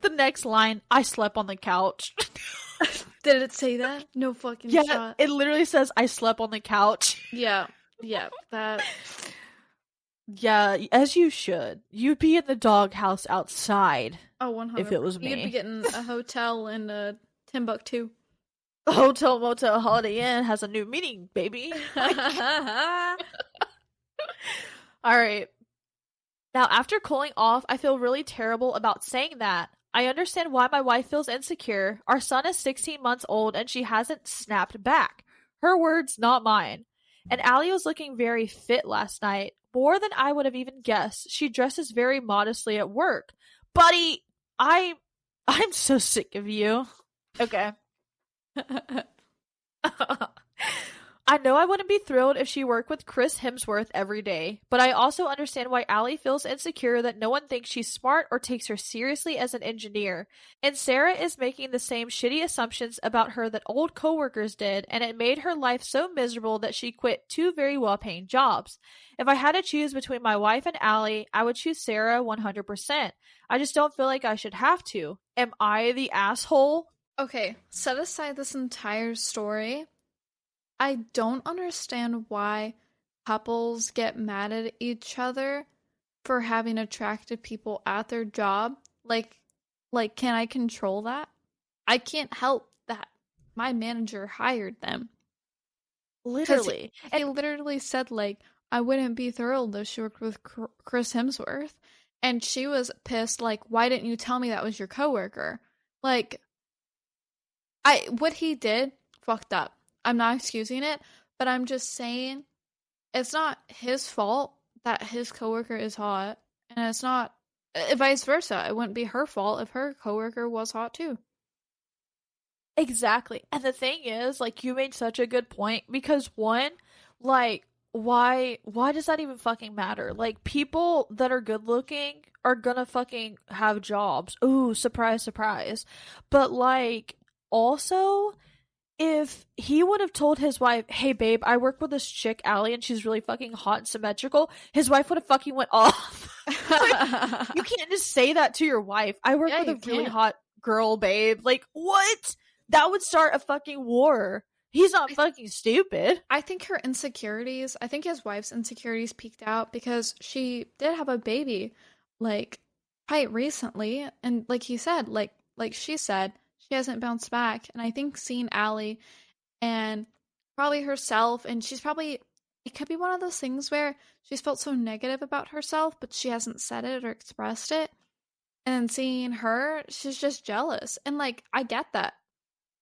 The next line, I slept on the couch. Did it say that? No fucking Yeah, shot. it literally says I slept on the couch. Yeah, that. Yeah, as you should. You'd be in the doghouse outside. Oh, 100. If it was me. You'd be getting a hotel in Timbuktu. Hotel Motel Holiday Inn has a new meaning, baby. Alright. Now, after cooling off, I feel really terrible about saying that. I understand why my wife feels insecure. Our son is 16 months old and she hasn't snapped back. Her words, not mine. And Allie was looking very fit last night. More than I would have even guessed. She dresses very modestly at work. Buddy, I'm so sick of you. Okay. I know I wouldn't be thrilled if she worked with Chris Hemsworth every day, but I also understand why Allie feels insecure that no one thinks she's smart or takes her seriously as an engineer. And Sarah is making the same shitty assumptions about her that old coworkers did, and it made her life so miserable that she quit 2 very well-paying jobs. If I had to choose between my wife and Allie, I would choose Sarah 100%. I just don't feel like I should have to. Am I the asshole? Okay, set aside this entire story. I don't understand why couples get mad at each other for having attractive people at their job. Like, can I control that? I can't help that my manager hired them. Literally. He literally said, like, I wouldn't be thrilled if she worked with Chris Hemsworth. And she was pissed, like, why didn't you tell me that was your coworker? Like, what he did, fucked up. I'm not excusing it, but I'm just saying it's not his fault that his coworker is hot, and it's not vice versa. It wouldn't be her fault if her coworker was hot too. Exactly. And the thing is, like, you made such a good point because one, like, why does that even fucking matter? Like, people that are good looking are gonna fucking have jobs. Ooh, surprise, surprise. But like, also, if he would have told his wife, hey babe, I work with this chick, Allie, and she's really fucking hot and symmetrical, his wife would have fucking went off. Like, you can't just say that to your wife. I work with a really hot girl, babe. Like, what? That would start a fucking war. He's not fucking stupid. I think his wife's insecurities peaked out because she did have a baby, like, quite recently, and like he said, like she said, she hasn't bounced back. And I think seeing Allie and probably herself, and it could be one of those things where she's felt so negative about herself, but she hasn't said it or expressed it. And then seeing her, she's just jealous. And like, I get that.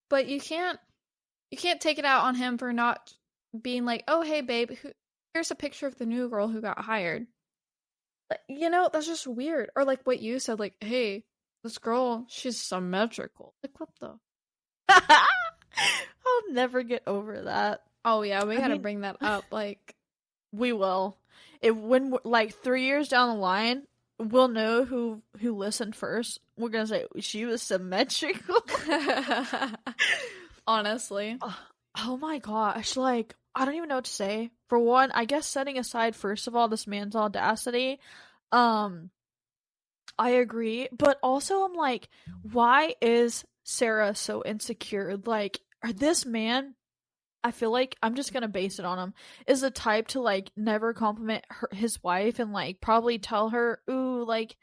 But you can't take it out on him for not being like, oh, hey, babe, here's a picture of the new girl who got hired. You know, that's just weird. Or like what you said, like, hey, this girl, she's symmetrical. Like, what the? I'll never get over that. Oh, yeah, we gotta bring that up. Like, we will. When, like, 3 years down the line, we'll know who listened first. We're gonna say, she was symmetrical. Honestly. Oh my gosh. Like, I don't even know what to say. For one, I guess setting aside, first of all, this man's audacity, I agree, but also I'm like, why is Sarah so insecure? Like, this man, I feel like I'm just gonna base it on him, is the type to like never compliment his wife and like probably tell her, ooh, like,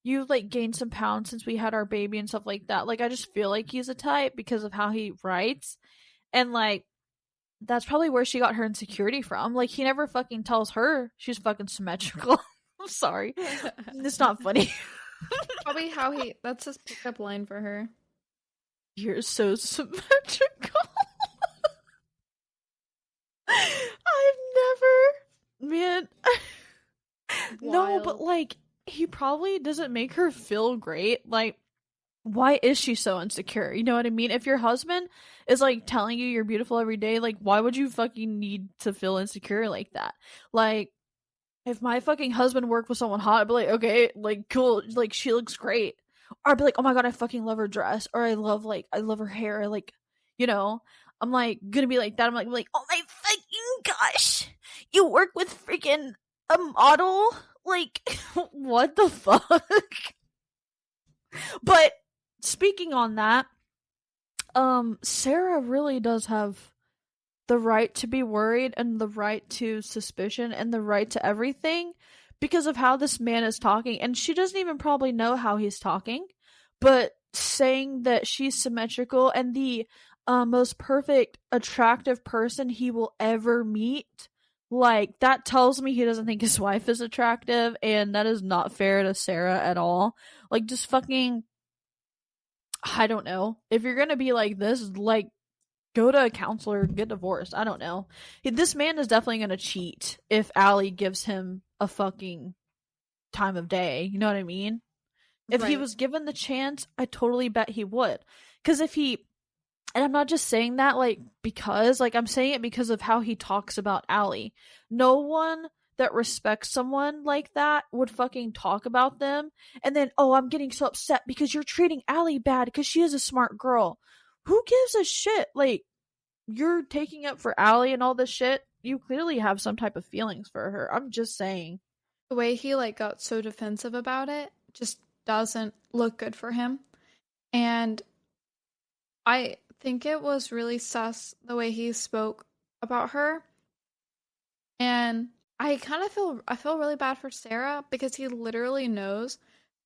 you like gained some pounds since we had our baby and stuff like that. Like, I just feel like he's a type because of how he writes, and like, that's probably where she got her insecurity from. Like, he never fucking tells her she's fucking symmetrical. I'm sorry. It's not funny. Probably that's his pickup line for her. You're so symmetrical. I've never, man. No, but like, he probably doesn't make her feel great. Like, why is she so insecure? You know what I mean? If your husband is like telling you you're beautiful every day, like, why would you fucking need to feel insecure like that? Like, if my fucking husband worked with someone hot, I'd be like, okay, like, cool, like, she looks great. Or I'd be like, oh my god, I fucking love her dress, or I love her hair, like, you know, I'm like gonna be like that. I'm like, oh my fucking gosh, you work with freaking a model? Like, what the fuck? But speaking on that, Sarah really does have the right to be worried and the right to suspicion and the right to everything because of how this man is talking. And she doesn't even probably know how he's talking, but saying that she's symmetrical and most perfect, attractive person he will ever meet. Like, that tells me he doesn't think his wife is attractive, and that is not fair to Sarah at all. Like, just fucking, I don't know. If you're gonna be like this, like, go to a counselor, get divorced. I don't know. This man is definitely gonna cheat if Allie gives him a fucking time of day. You know what I mean? If he Right. was given the chance, I totally bet he would. Because if he, and I'm not just saying that like because, like, I'm saying it because of how he talks about Allie. No one that respects someone like that would fucking talk about them and then, oh, I'm getting so upset because you're treating Allie bad because she is a smart girl. Who gives a shit? Like, you're taking up for Allie and all this shit. You clearly have some type of feelings for her. I'm just saying. The way he like got so defensive about it just doesn't look good for him. And I think it was really sus the way he spoke about her. And I feel really bad for Sarah because he literally knows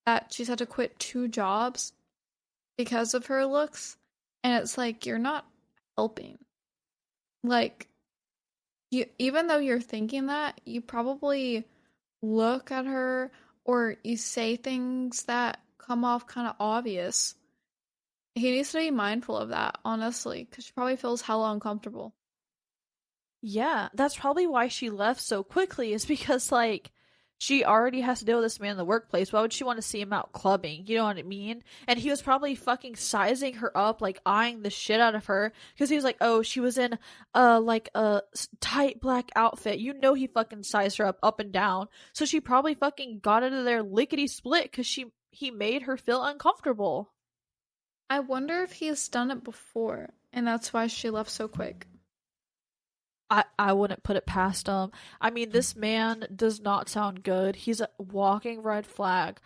that she's had to quit 2 jobs because of her looks. And it's like you're not helping. Like you, even though you're thinking that, you probably look at her or you say things that come off kind of obvious. He needs to be mindful of that, honestly, because she probably feels hella uncomfortable. Yeah, that's probably why she left so quickly, is because, like, she already has to deal with this man in the workplace. Why would she want to see him out clubbing? You know what I mean? And he was probably fucking sizing her up, like, eyeing the shit out of her, because he was like, oh, she was in, like, a tight black outfit. You know he fucking sized her up and down. So she probably fucking got into their lickety-split, because he made her feel uncomfortable. I wonder if he's done it before, and that's why she left so quick. I wouldn't put it past him. I mean, this man does not sound good. He's a walking red flag.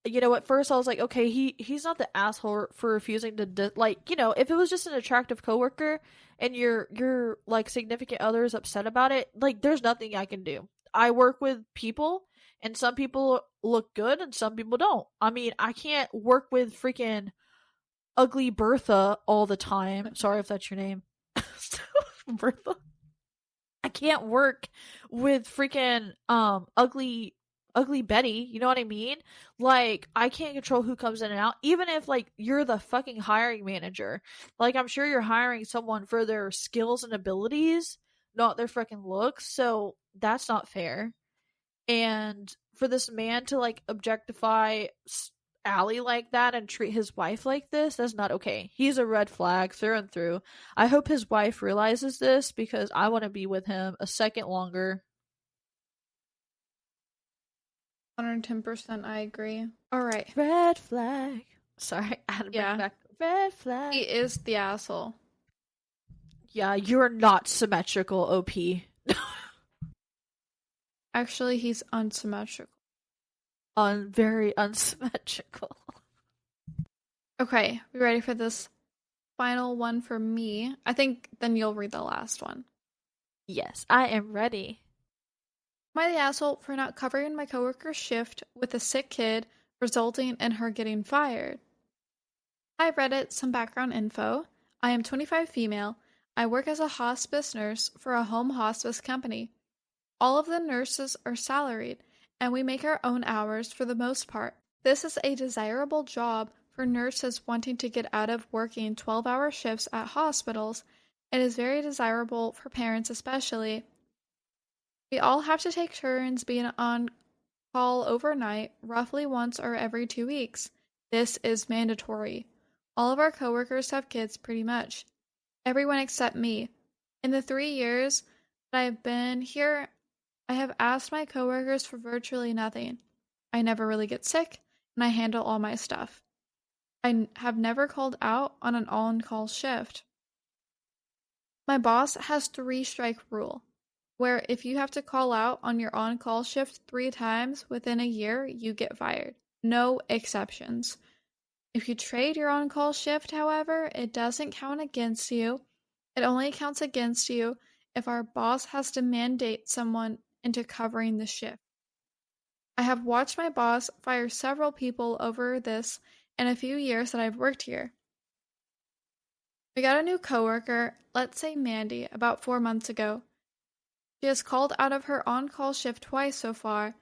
You know, at first I was like, okay, he's not the asshole for refusing to like, you know, if it was just an attractive coworker and your like significant other is upset about it, like there's nothing I can do. I work with people and some people look good and some people don't. I mean, I can't work with freaking ugly Bertha all the time. Sorry if that's your name. Bertha. I can't work with freaking ugly Betty, you know what I mean? Like, I can't control who comes in and out, even if like you're the fucking hiring manager. Like, I'm sure you're hiring someone for their skills and abilities, not their freaking looks. So that's not fair. And for this man to like objectify Allie like that and treat his wife like this, that's not okay. He's a red flag through and through. I hope his wife realizes this because I want to be with him a second longer. 110%, I agree. All right. Red flag. Sorry, I had to bring Yeah. it back. Red flag. He is the asshole. Yeah, you're not symmetrical, OP. Actually, he's unsymmetrical. Very unsymmetrical. Okay, we ready for this final one for me? I think then you'll read the last one. Yes, I am ready. Am I the asshole for not covering my coworker's shift with a sick kid, resulting in her getting fired? Hi Reddit, some background info. I am 25 female. I work as a hospice nurse for a home hospice company. All of the nurses are salaried, and we make our own hours for the most part. This is a desirable job for nurses wanting to get out of working 12-hour shifts at hospitals. It is very desirable for parents especially. We all have to take turns being on call overnight, roughly once or every 2 weeks. This is mandatory. All of our coworkers have kids pretty much. Everyone except me. In the 3 years that I've been here, I have asked my coworkers for virtually nothing. I never really get sick, and I handle all my stuff. I have never called out on an on-call shift. My boss has 3-strike rule, where if you have to call out on your on-call shift 3 times within a year, you get fired. No exceptions. If you trade your on-call shift, however, it doesn't count against you. It only counts against you if our boss has to mandate someone into covering the shift. I have watched my boss fire several people over this in a few years that I've worked here. We got a new coworker, let's say Mandy, about 4 months ago. She has called out of her on-call shift twice so far.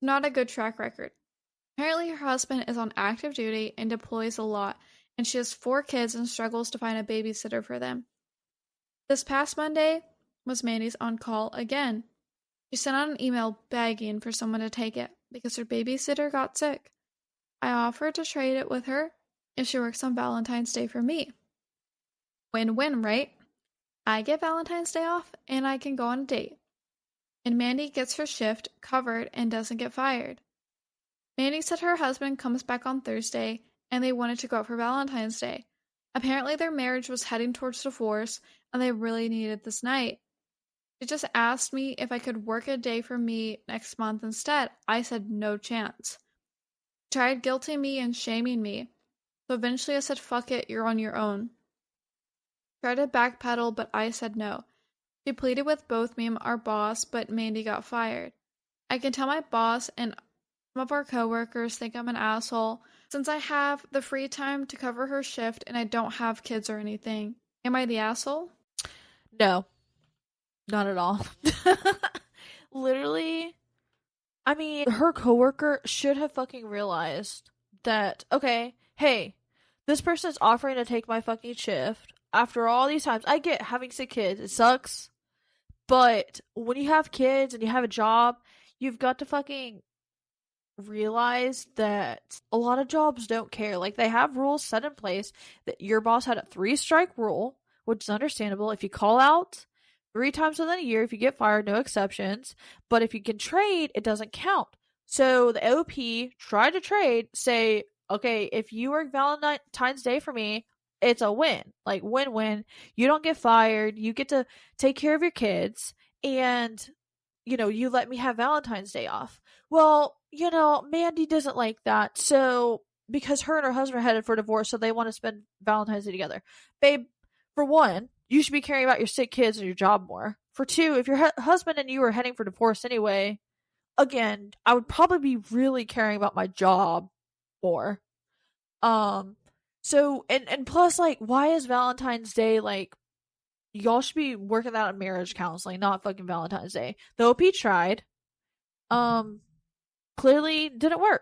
Not a good track record. Apparently her husband is on active duty and deploys a lot, and she has 4 kids and struggles to find a babysitter for them. This past Monday was Mandy's on-call again. She sent out an email begging for someone to take it because her babysitter got sick. I offered to trade it with her if she works on Valentine's Day for me. Win-win, right? I get Valentine's Day off and I can go on a date. And Mandy gets her shift covered and doesn't get fired. Mandy said her husband comes back on Thursday and they wanted to go out for Valentine's Day. Apparently their marriage was heading towards divorce and they really needed this night. She just asked me if I could work a day for me next month instead. I said no chance. She tried guilting me and shaming me. So eventually I said, fuck it, you're on your own. Tried to backpedal, but I said no. She pleaded with both me and our boss, but Mandy got fired. I can tell my boss and some of our coworkers think I'm an asshole since I have the free time to cover her shift and I don't have kids or anything. Am I the asshole? No. Not at all. Literally, I mean, her coworker should have fucking realized that, okay, hey, this person's offering to take my fucking shift after all these times. I get having sick kids, it sucks. But when you have kids and you have a job, you've got to fucking realize that a lot of jobs don't care. Like, they have rules set in place that your boss had a 3-strike rule, which is understandable. If you call out 3 times within a year, if you get fired, no exceptions. But if you can trade, it doesn't count. So the OP tried to trade, say, okay, if you work Valentine's Day for me, it's a win. Like, win-win. You don't get fired. You get to take care of your kids. And, you know, you let me have Valentine's Day off. Well, you know, Mandy doesn't like that. So, because her and her husband are headed for divorce, so they want to spend Valentine's Day together. Babe, for one, you should be caring about your sick kids and your job more. For 2, if your husband and you are heading for divorce anyway, again, I would probably be really caring about my job more. So, and plus, like, why is Valentine's Day, like, y'all should be working that on marriage counseling, not fucking Valentine's Day. The OP tried. Clearly didn't work.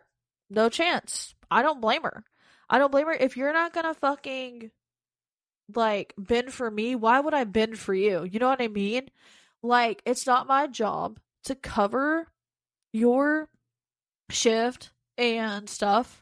No chance. I don't blame her. I don't blame her. If you're not gonna fucking, like, bend for me, why would I bend for you? You know what I mean? Like, it's not my job to cover your shift and stuff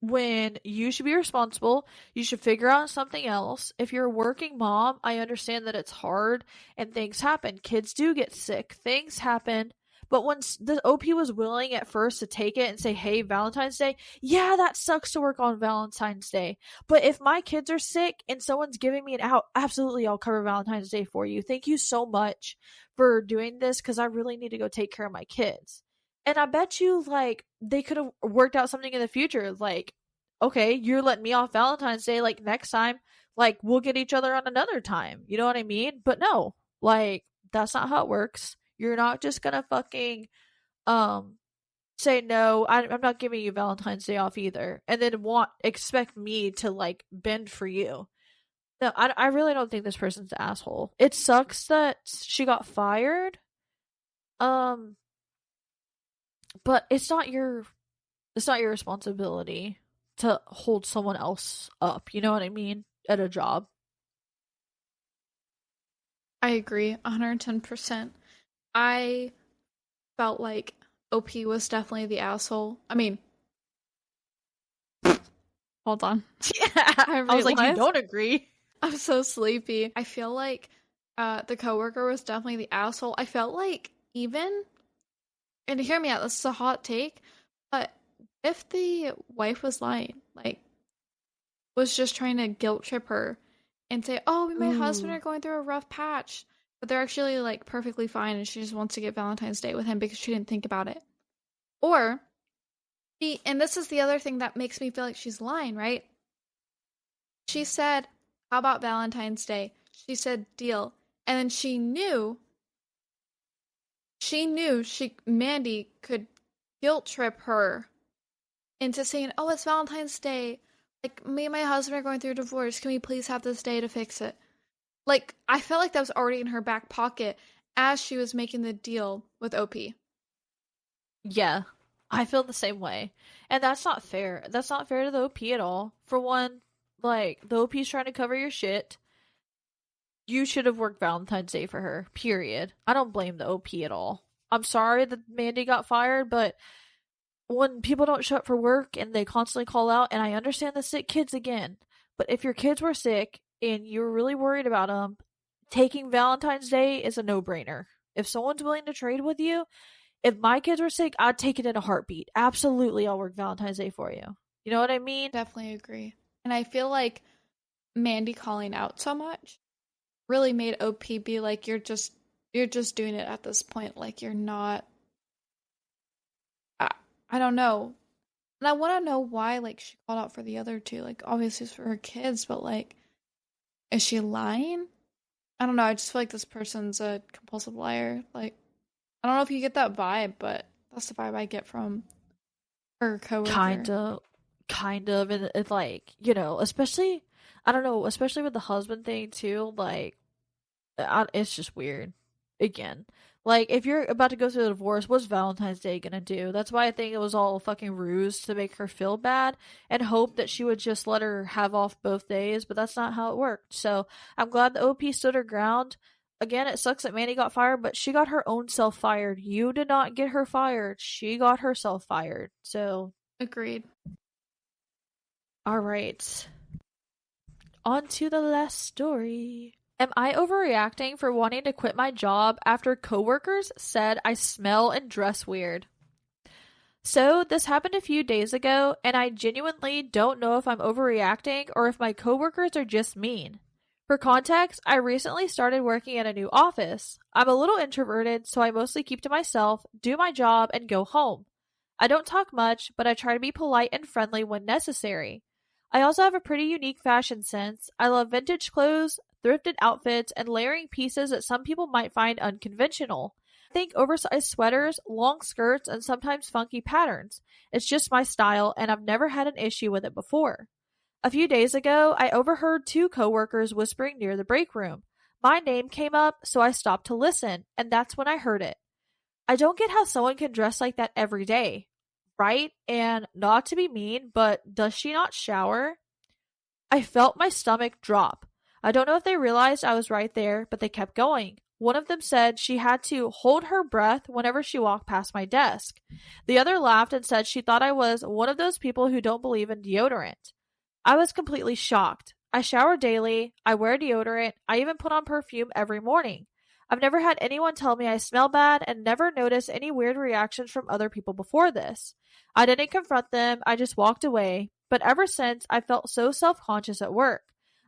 when you should be responsible. You should figure out something else. If you're a working mom, I understand that it's hard and things happen. Kids do get sick. Things happen. But when the OP was willing at first to take it and say, hey, Valentine's Day, yeah, that sucks to work on Valentine's Day. But if my kids are sick and someone's giving me an out, absolutely, I'll cover Valentine's Day for you. Thank you so much for doing this because I really need to go take care of my kids. And I bet you, like, they could have worked out something in the future. Like, okay, you're letting me off Valentine's Day. Like, next time, like, we'll get each other on another time. You know what I mean? But no, like, that's not how it works. You're not just gonna fucking say no, I'm not giving you Valentine's Day off either, and then expect me to, like, bend for you. No, I really don't think this person's an asshole. It sucks that she got fired. But it's not your responsibility to hold someone else up. You know what I mean? At a job. I agree 110%. I felt like OP was definitely the asshole. I mean, hold on. I was like, you don't agree. I'm so sleepy. I feel like the coworker was definitely the asshole. I felt like even, and hear me out, this is a hot take, but if the wife was lying, like, was just trying to guilt trip her and say, oh, me and my husband are going through a rough patch, but they're actually, like, perfectly fine and she just wants to get Valentine's Day with him because she didn't think about it. Or, and this is the other thing that makes me feel like she's lying, right? She said, how about Valentine's Day? She said, deal. And then she knew Mandy could guilt trip her into saying, oh, it's Valentine's Day. like, me and my husband are going through a divorce. Can we please have this day to fix it? Like, I felt like that was already in her back pocket as she was making the deal with OP. Yeah, I feel the same way. And that's not fair. That's not fair to the OP at all. For one, like, the OP's trying to cover your shit. You should have worked Valentine's Day for her, period. I don't blame the OP at all. I'm sorry that Mandy got fired, but when people don't show up for work and they constantly call out, and I understand the sick kids again, but if your kids were sick and you were really worried about them, taking Valentine's Day is a no-brainer. If someone's willing to trade with you, if my kids were sick, I'd take it in a heartbeat. Absolutely, I'll work Valentine's Day for you. You know what I mean? Definitely agree. And I feel like Mandy calling out so much really made OP be like, you're just doing it at this point. Like, you're not. I don't know. And I want to know why, like, she called out for the other two. Like, obviously it's for her kids, but, like, is she lying? I don't know. I just feel like this person's a compulsive liar. Like, I don't know if you get that vibe, but that's the vibe I get from her coworker. Kind of, and it's like, especially, I don't know, especially with the husband thing too. Like, it's just weird. Again, like, if you're about to go through a divorce, what's Valentine's Day gonna do? That's why I think it was all a fucking ruse to make her feel bad and hope that she would just let her have off both days, but that's not how it worked. So I'm glad the OP stood her ground. Again, it sucks that Mandy got fired, but she got her own self fired. You did not get her fired. She got herself fired. So Agreed. all right. On to the last story. Am I overreacting for wanting to quit my job after coworkers said I smell and dress weird? So, this happened a few days ago, and I genuinely don't know if I'm overreacting or if my coworkers are just mean. For context, I recently started working at a new office. I'm a little introverted, so I mostly keep to myself, do my job, and go home. I don't talk much, but I try to be polite and friendly when necessary. I also have a pretty unique fashion sense. I love vintage clothes, thrifted outfits, and layering pieces that some people might find unconventional. I think oversized sweaters, long skirts, and sometimes funky patterns. It's just my style, and I've never had an issue with it before. A few days ago, I overheard two coworkers whispering near the break room. My name came up, so I stopped to listen, and that's when I heard it. I don't get how someone can dress like that every day, right? And not to be mean, but does she not shower? I felt my stomach drop. I don't know if they realized I was right there, but they kept going. One of them said she had to hold her breath whenever she walked past my desk. The other laughed and said she thought I was one of those people who don't believe in deodorant. I was completely shocked. I shower daily, I wear deodorant, I even put on perfume every morning. I've never had anyone tell me I smell bad and never noticed any weird reactions from other people before this. I didn't confront them, I just walked away, but ever since I felt so self-conscious at work.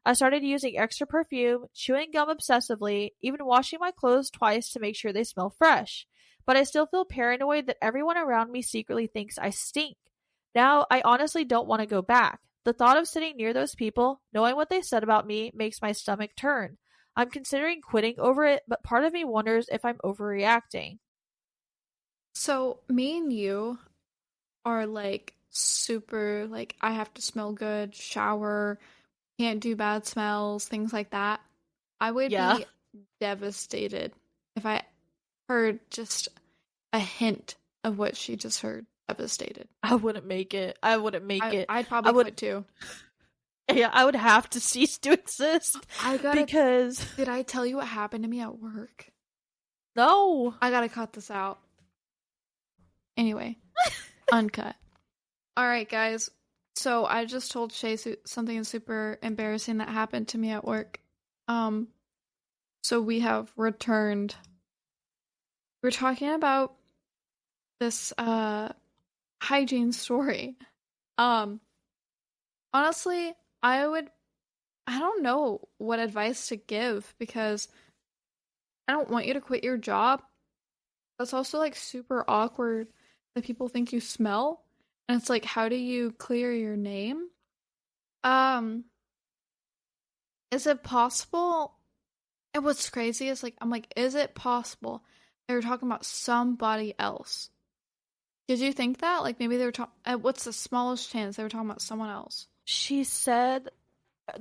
I started using extra perfume, chewing gum obsessively, even washing my clothes twice to make sure they smell fresh. But I still feel paranoid that everyone around me secretly thinks I stink. Now, I honestly don't want to go back. The thought of sitting near those people, knowing what they said about me, makes my stomach turn. I'm considering quitting over it, but part of me wonders if I'm overreacting. So, me and you are like super, like, I have to smell good, shower, can't do bad smells, things like that. I would Yeah, be devastated if I heard just a hint of what she just heard. Devastated. I wouldn't make it. I wouldn't make it. I'd I probably would, quit too. yeah, I would have to cease to exist I gotta. because Did I tell you what happened to me at work? no. I gotta cut this out. Anyway, uncut. All right, guys. So I just told Shay something super embarrassing that happened to me at work. Um, so we have returned. We're talking about this hygiene story. Um, honestly, I don't know what advice to give because I don't want you to quit your job. That's also like super awkward that people think you smell. And it's like, how do you clear your name? Um, is it possible? And what's crazy is like, I'm like, is it possible they were talking about somebody else? Did you think that? Like maybe they were talking, what's the smallest chance they were talking about someone else? She said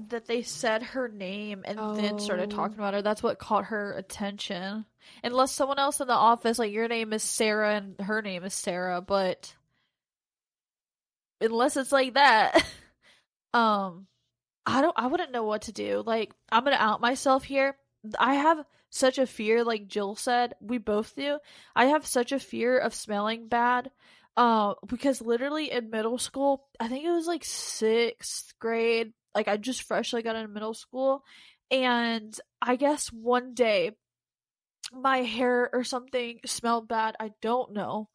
that they said her name and then started Oh, talking about her. That's what caught her attention. Unless someone else in the office, like your name is Sarah and her name is Sarah, but unless it's like that, um, I wouldn't know what to do. Like, I'm gonna out myself here. I have such a fear, like Jill said, we both do. I have such a fear of smelling bad. Because literally in middle school, I think it was like 6th grade, like I just freshly got into middle school, and I guess one day my hair or something smelled bad. I don't know.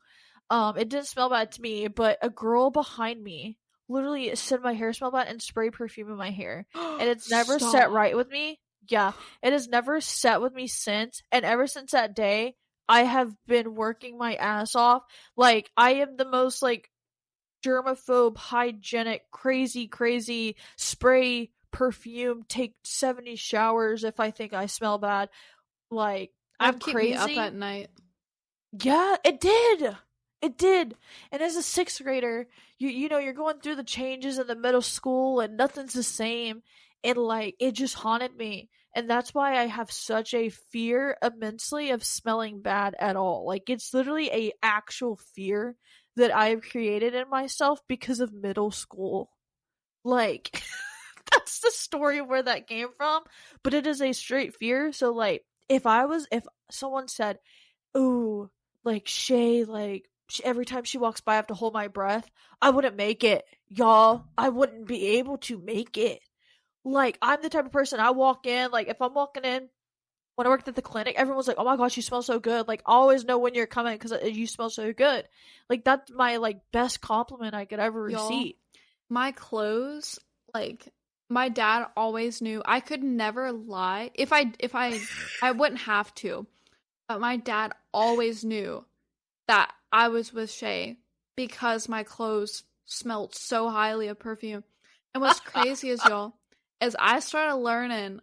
It didn't smell bad to me, but a girl behind me literally said my hair smelled bad and sprayed perfume in my hair. And it's never set stop. right with me. Yeah, it has never set with me since. And ever since that day, I have been working my ass off. Like, I am the most, like, germaphobe, hygienic, crazy, spray perfume, take 70 showers if I think I smell bad. Like, That I'm would keep me up crazy. at night. Yeah, it did. It did. And as a 6th grader, you know, you're going through the changes in the middle school and nothing's the same. And like it just haunted me. And that's why I have such a fear immensely of smelling bad at all. Like it's literally a actual fear that I've created in myself because of middle school. Like that's the story of where that came from. But it is a straight fear. So like if someone said, ooh, like Shay, like every time she walks by, I have to hold my breath. I wouldn't make it, y'all. I wouldn't be able to make it. Like I'm the type of person I walk in, like if I'm walking in when I worked at the clinic, everyone's like, "Oh my gosh, you smell so good!" Like I always know when you're coming because you smell so good. Like that's my like best compliment I could ever Y'all, receive. my clothes, like my dad always knew I could never lie. I wouldn't have to. But my dad always knew that I was with Shay because my clothes smelled so highly of perfume. And what's crazy is, y'all, as I started learning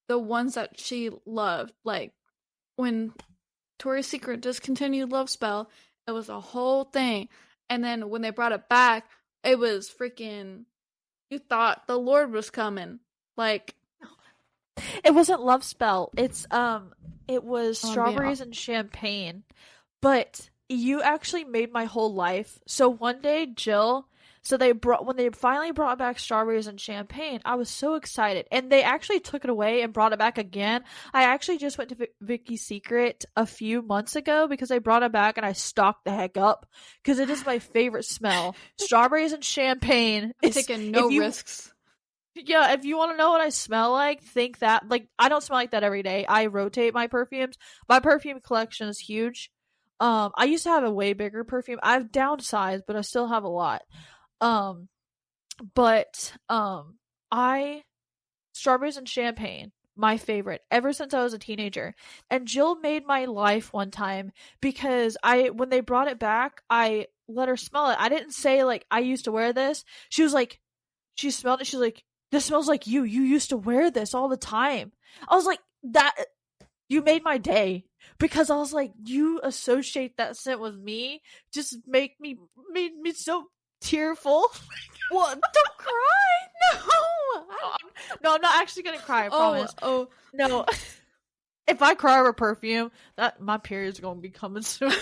the ones that she loved, like when Tori's Secret discontinued Love Spell, it was a whole thing. And then when they brought it back, it was freaking, you thought the Lord was coming. Like, It wasn't Love Spell. It was I'm being Strawberries and Champagne. But you actually made my whole life. So one day, Jill, so when they finally brought back Strawberries and Champagne, I was so excited. And they actually took it away and brought it back again. I actually just went to Vicky's Secret a few months ago because they brought it back and I stocked the heck up because it is my favorite smell. Strawberries and Champagne I'm is taking if no you risks. yeah, if you want to know what I smell like, think that. Like, I don't smell like that every day. I rotate my perfumes. My perfume collection is huge. I used to have a way bigger perfume. I've downsized, but I still have a lot. Um, but I Strawberries and Champagne, my favorite ever since I was a teenager. And Jill made my life one time because when they brought it back, I let her smell it. I didn't say like I used to wear this. She was like, she smelled it. She's like, "This smells like you. You used to wear this all the time." I was like, "That you made my day." Because I was like, you associate that scent with me, just made me so tearful. What? Don't cry. No. No, I'm not actually gonna cry. I Oh, promise. oh. No, if I cry over perfume, that my period's gonna be coming soon.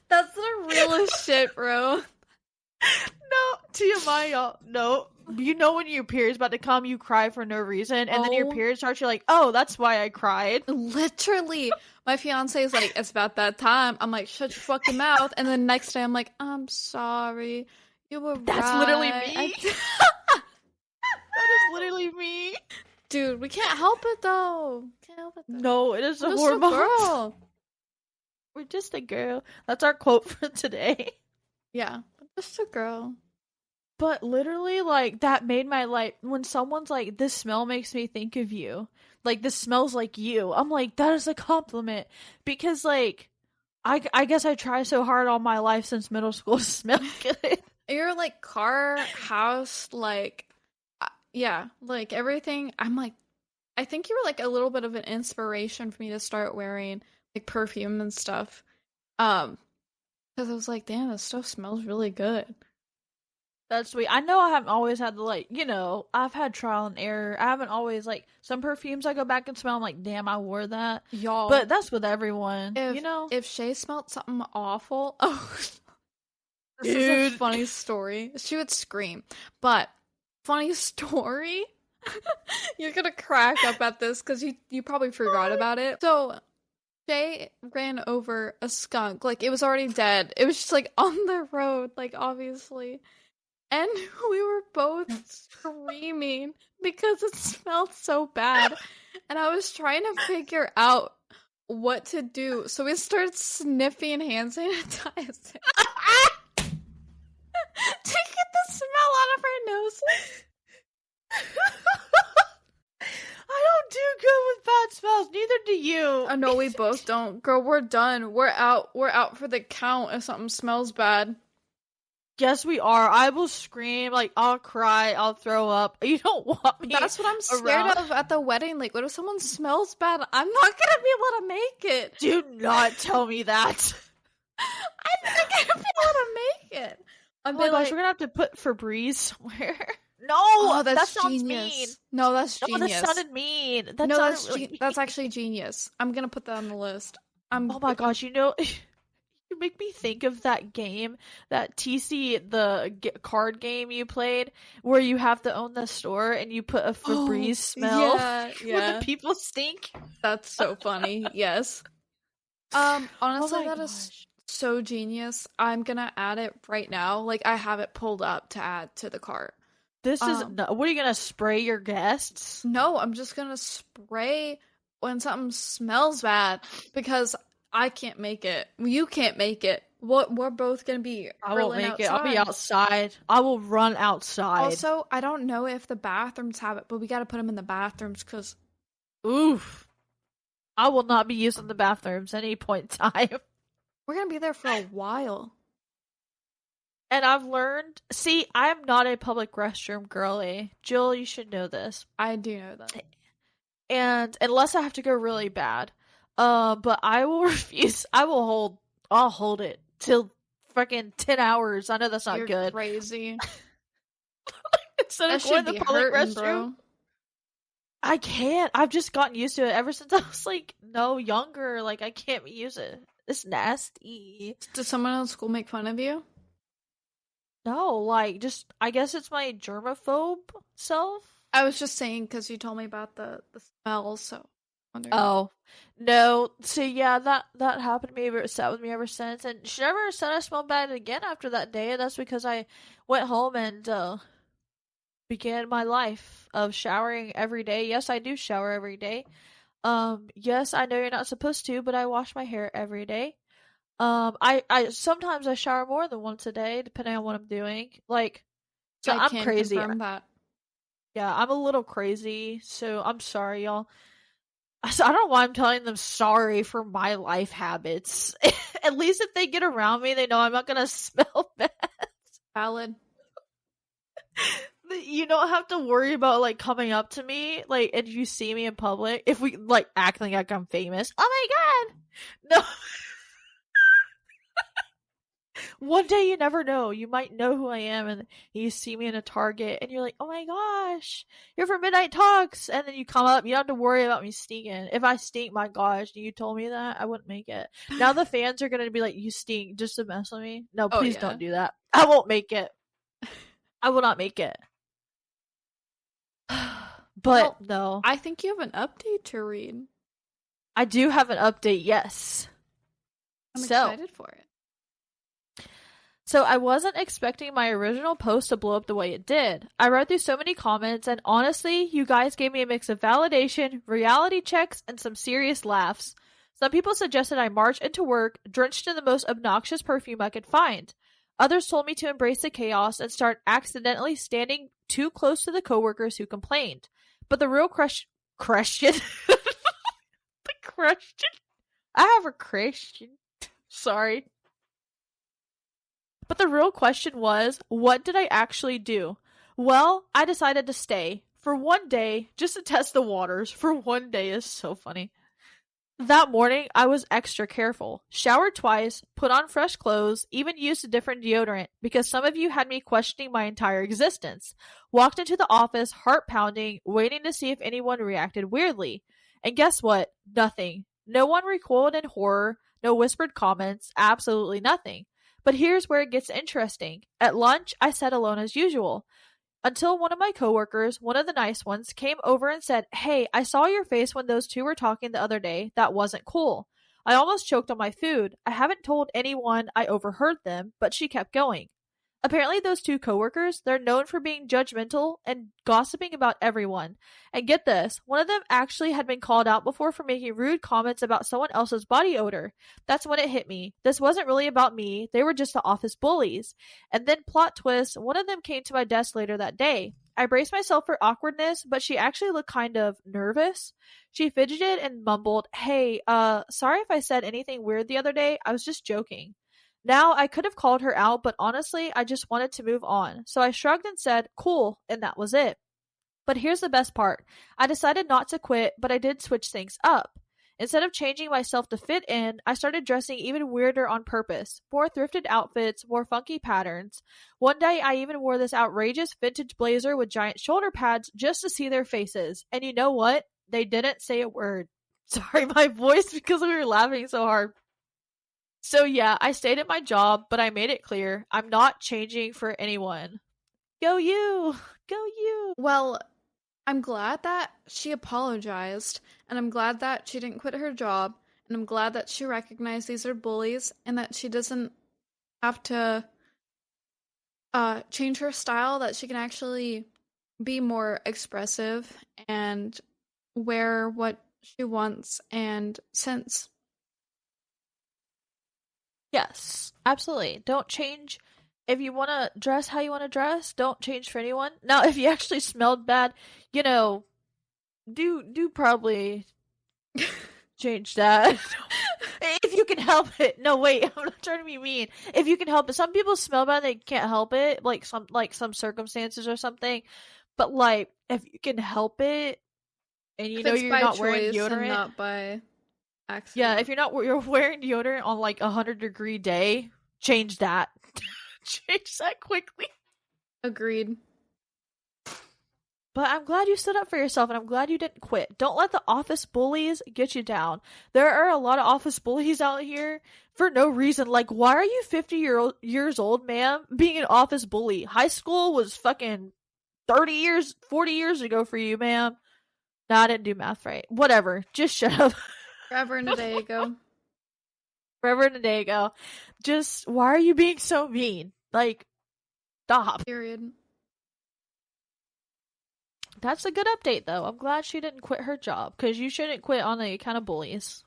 That's the realest shit, bro. No, TMI, y'all. No, you know when your period's about to come, you cry for no reason, and then your Oh, period starts. You're like, oh, that's why I cried. literally. My fiance is like, it's about that time. I'm like, shut your fucking mouth. And then next day, I'm like, I'm sorry. You were That's literally right. me. That is literally me. Dude, we can't help it though. Can't help it though. No, it is We're a just a hormone. girl. We're just a girl. That's our quote for today. Yeah, we're just a girl. But literally, like, that made my life. When someone's like, this smell makes me think of you. Like, this smells like you. I'm like, that is a compliment. Because, like, I guess I try so hard all my life since middle school to smell good. You're like car, house, like, yeah, like everything. I'm like, I think you were like a little bit of an inspiration for me to start wearing like perfume and stuff. Because I was like, damn, this stuff smells really good. That's sweet. I know I haven't always had the, like, I've had trial and error. I haven't always, like, some perfumes I go back and smell, I'm like, damn, I wore that. Y'all, But that's with everyone, if Shay smelled something awful, oh, this is Dude. a funny story. She would scream. But funny story. You're gonna crack up at this because you probably forgot about it. So Shay ran over a skunk. Like, it was already dead. It was just, like, on the road, like, obviously. And we were both screaming because it smelled so bad. And I was trying to figure out what to do. So we started sniffing hand sanitizer to get the smell out of our noses. I don't do good with bad smells. Neither do you. Oh, no, we both don't. Girl, we're done. We're out. We're out for the count if something smells bad. Yes, we are. I will scream. Like, I'll cry. I'll throw up. You don't want me. That's what I'm scared around. of at the wedding. Like, what if someone smells bad? I'm not gonna be able to make it. Do not tell me that. I'm not gonna be able to make it. Oh my gosh, we're gonna have to put Febreze somewhere. No, oh, that that's sounds genius. mean. No, that's No, genius. that sounded mean. That no, sounded that's really mean. that's actually genius. I'm gonna put that on the list. Oh my gosh, you make me think of that game, that TC, card game you played, where you have to own the store and you put a Febreze smell where the people stink. That's so funny. Yes. Honestly, Oh my that is so genius. I'm gonna add it right now. Like, I have it pulled up to add to the cart. This is what are you gonna spray your guests? No, I'm just gonna spray when something smells bad because I can't make it. You can't make it. We're both gonna be. I won't make outside. it. I'll be outside. I will run outside. Also, I don't know if the bathrooms have it, but we gotta put them in the bathrooms because. Oof. I will not be using the bathrooms at any point in time. We're gonna be there for a while. And I've learned. See, I'm not a public restroom girly. Jill, you should know this. I do know that. And unless I have to go really bad, but I will refuse. I'll hold it till fucking 10 hours. I know that's not You're good. Crazy. Instead That of going should to be the public hurting, restroom, bro. I can't. I've just gotten used to it ever since I was like younger. Like, I can't use it. It's nasty. Does someone at school make fun of you? No, like, just I guess it's my germaphobe self. I was just saying because you told me about the smells, so. Oh no! So yeah, that happened to me. It sat with me ever since, and she never said I smelled bad again after that day. And that's because I went home and began my life of showering every day. Yes, I do shower every day. Yes, I know you're not supposed to, but I wash my hair every day. I sometimes I shower more than once a day, depending on what I'm doing. Like, so I'm crazy. That. Yeah, I'm a little crazy, so I'm sorry, y'all. I don't know why I'm telling them sorry for my life habits. At least if they get around me, they know I'm not gonna smell bad. Valid. You don't have to worry about, like, coming up to me, like, and you see me in public, if we, like, acting like I'm famous. Oh my god! No. One day you never know. You might know who I am, and you see me in a Target, and you're like, oh my gosh, you're from Midnight Talks! And then you come up, you don't have to worry about me stinking. If I stink, my gosh, you told me that, I wouldn't make it. Now the fans are gonna be like, you stink, just to mess with me. No, please don't do that. I won't make it. I will not make it. But no. I think you have an update to read. I do have an update, yes. I'm excited for it. So I wasn't expecting my original post to blow up the way it did. I read through so many comments, and honestly, you guys gave me a mix of validation, reality checks, and some serious laughs. Some people suggested I march into work drenched in the most obnoxious perfume I could find. Others told me to embrace the chaos and start accidentally standing too close to the coworkers who complained. But the real question... the question? I have a question. Sorry. But the real question was, what did I actually do? Well, I decided to stay. For one day, just to test the waters. For one day is so funny. That morning, I was extra careful. Showered twice, put on fresh clothes, even used a different deodorant because some of you had me questioning my entire existence. Walked into the office, heart pounding, waiting to see if anyone reacted weirdly. And guess what? Nothing. No one recoiled in horror, no whispered comments, absolutely nothing. But here's where it gets interesting. At lunch, I sat alone as usual. Until one of my coworkers, one of the nice ones, came over and said, "Hey, I saw your face when those two were talking the other day. That wasn't cool." I almost choked on my food. I haven't told anyone I overheard them, but she kept going. Apparently, those two coworkers, they're known for being judgmental and gossiping about everyone. And get this, one of them actually had been called out before for making rude comments about someone else's body odor. That's when it hit me. This wasn't really about me, they were just the office bullies. And then, plot twist, one of them came to my desk later that day. I braced myself for awkwardness, but she actually looked kind of nervous. She fidgeted and mumbled, "Hey, sorry if I said anything weird the other day. I was just joking." Now, I could have called her out, but honestly, I just wanted to move on. So I shrugged and said, "Cool," and that was it. But here's the best part. I decided not to quit, but I did switch things up. Instead of changing myself to fit in, I started dressing even weirder on purpose. More thrifted outfits, more funky patterns. One day I even wore this outrageous vintage blazer with giant shoulder pads just to see their faces. And you know what? They didn't say a word. Sorry, my voice, because we were laughing so hard. So yeah, I stayed at my job, but I made it clear I'm not changing for anyone. Go you! Go you! Well, I'm glad that she apologized, and I'm glad that she didn't quit her job, and I'm glad that she recognized these are bullies and that she doesn't have to change her style, that she can actually be more expressive and wear what she wants. And since Yes, absolutely. Don't change if you want to dress how you want to dress. Don't change for anyone. Now, if you actually smelled bad, you know, do probably change that. If you can help it. No, wait, I'm not trying to be mean. If you can help it. Some people smell bad, they can't help it, like some circumstances or something. But like if you can help it and you if know it's you're by not wearing choice and deodorant. not by Yeah, accident. if you're wearing deodorant on like 100-degree day, change that. Change that quickly. Agreed. But I'm glad you stood up for yourself and I'm glad you didn't quit. Don't let the office bullies get you down. There are a lot of office bullies out here for no reason. Like, why are you 50 years old, ma'am, being an office bully? High school was fucking 30 years, 40 years ago for you, ma'am. No, I didn't do math right. Whatever. Just shut up. Forever and a day ago. Forever and a day ago. Just, why are you being so mean? Like, stop. Period. That's a good update, though. I'm glad she didn't quit her job, because you shouldn't quit on the account of bullies.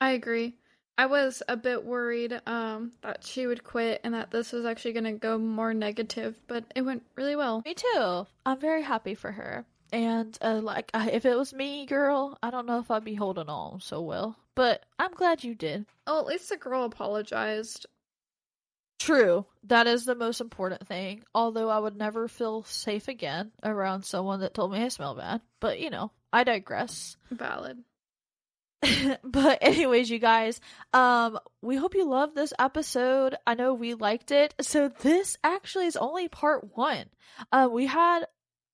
I agree. I was a bit worried that she would quit and that this was actually going to go more negative, but it went really well. Me too. I'm very happy for her. And, if it was me, girl, I don't know if I'd be holding on so well. But I'm glad you did. Oh, at least the girl apologized. True. That is the most important thing. Although I would never feel safe again around someone that told me I smell bad. But, I digress. Valid. But anyways, you guys, we hope you loved this episode. I know we liked it. So this actually is only part 1. We had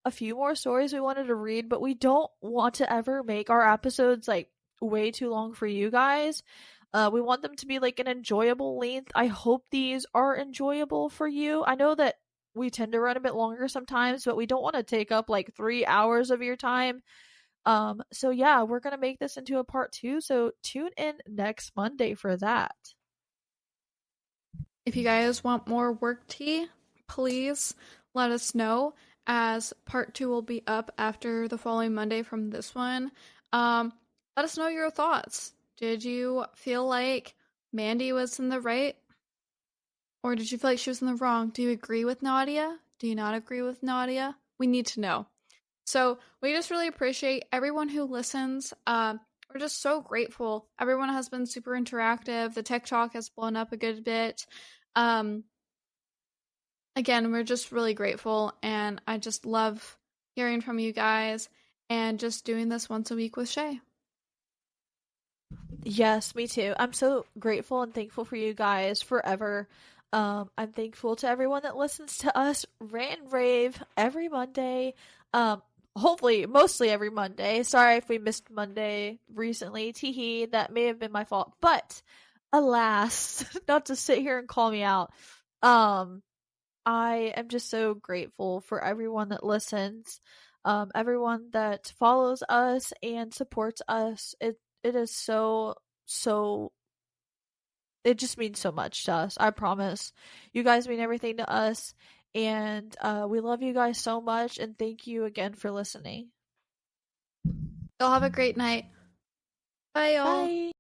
a few more stories we wanted to read, but we don't want to ever make our episodes like way too long for you guys. We want them to be like an enjoyable length. I hope these are enjoyable for you. I know that we tend to run a bit longer sometimes, but we don't want to take up like 3 hours of your time. So yeah, we're gonna make this into a part 2, so tune in next Monday for that. If you guys want more work tea, please let us know, as part 2 will be up after the following Monday from this one. Let us know your thoughts. Did you feel like Mandy was in the right? Or did you feel like she was in the wrong? Do you agree with Nadia? Do you not agree with Nadia? We need to know. So we just really appreciate everyone who listens. We're just so grateful. Everyone has been super interactive. The TikTok has blown up a good bit. Again, we're just really grateful, and I just love hearing from you guys and just doing this once a week with Shay. Yes, me too. I'm so grateful and thankful for you guys forever. I'm thankful to everyone that listens to us rant and rave every Monday. Um, Hopefully, mostly every Monday. Sorry if we missed Monday recently. Teehee, that may have been my fault. But alas, not to sit here and call me out. Um, I am just so grateful for everyone that listens, everyone that follows us and supports us. It is so it just means so much to us. I promise. You guys mean everything to us, and we love you guys so much. And thank you again for listening. Y'all have a great night. Bye, y'all. Bye.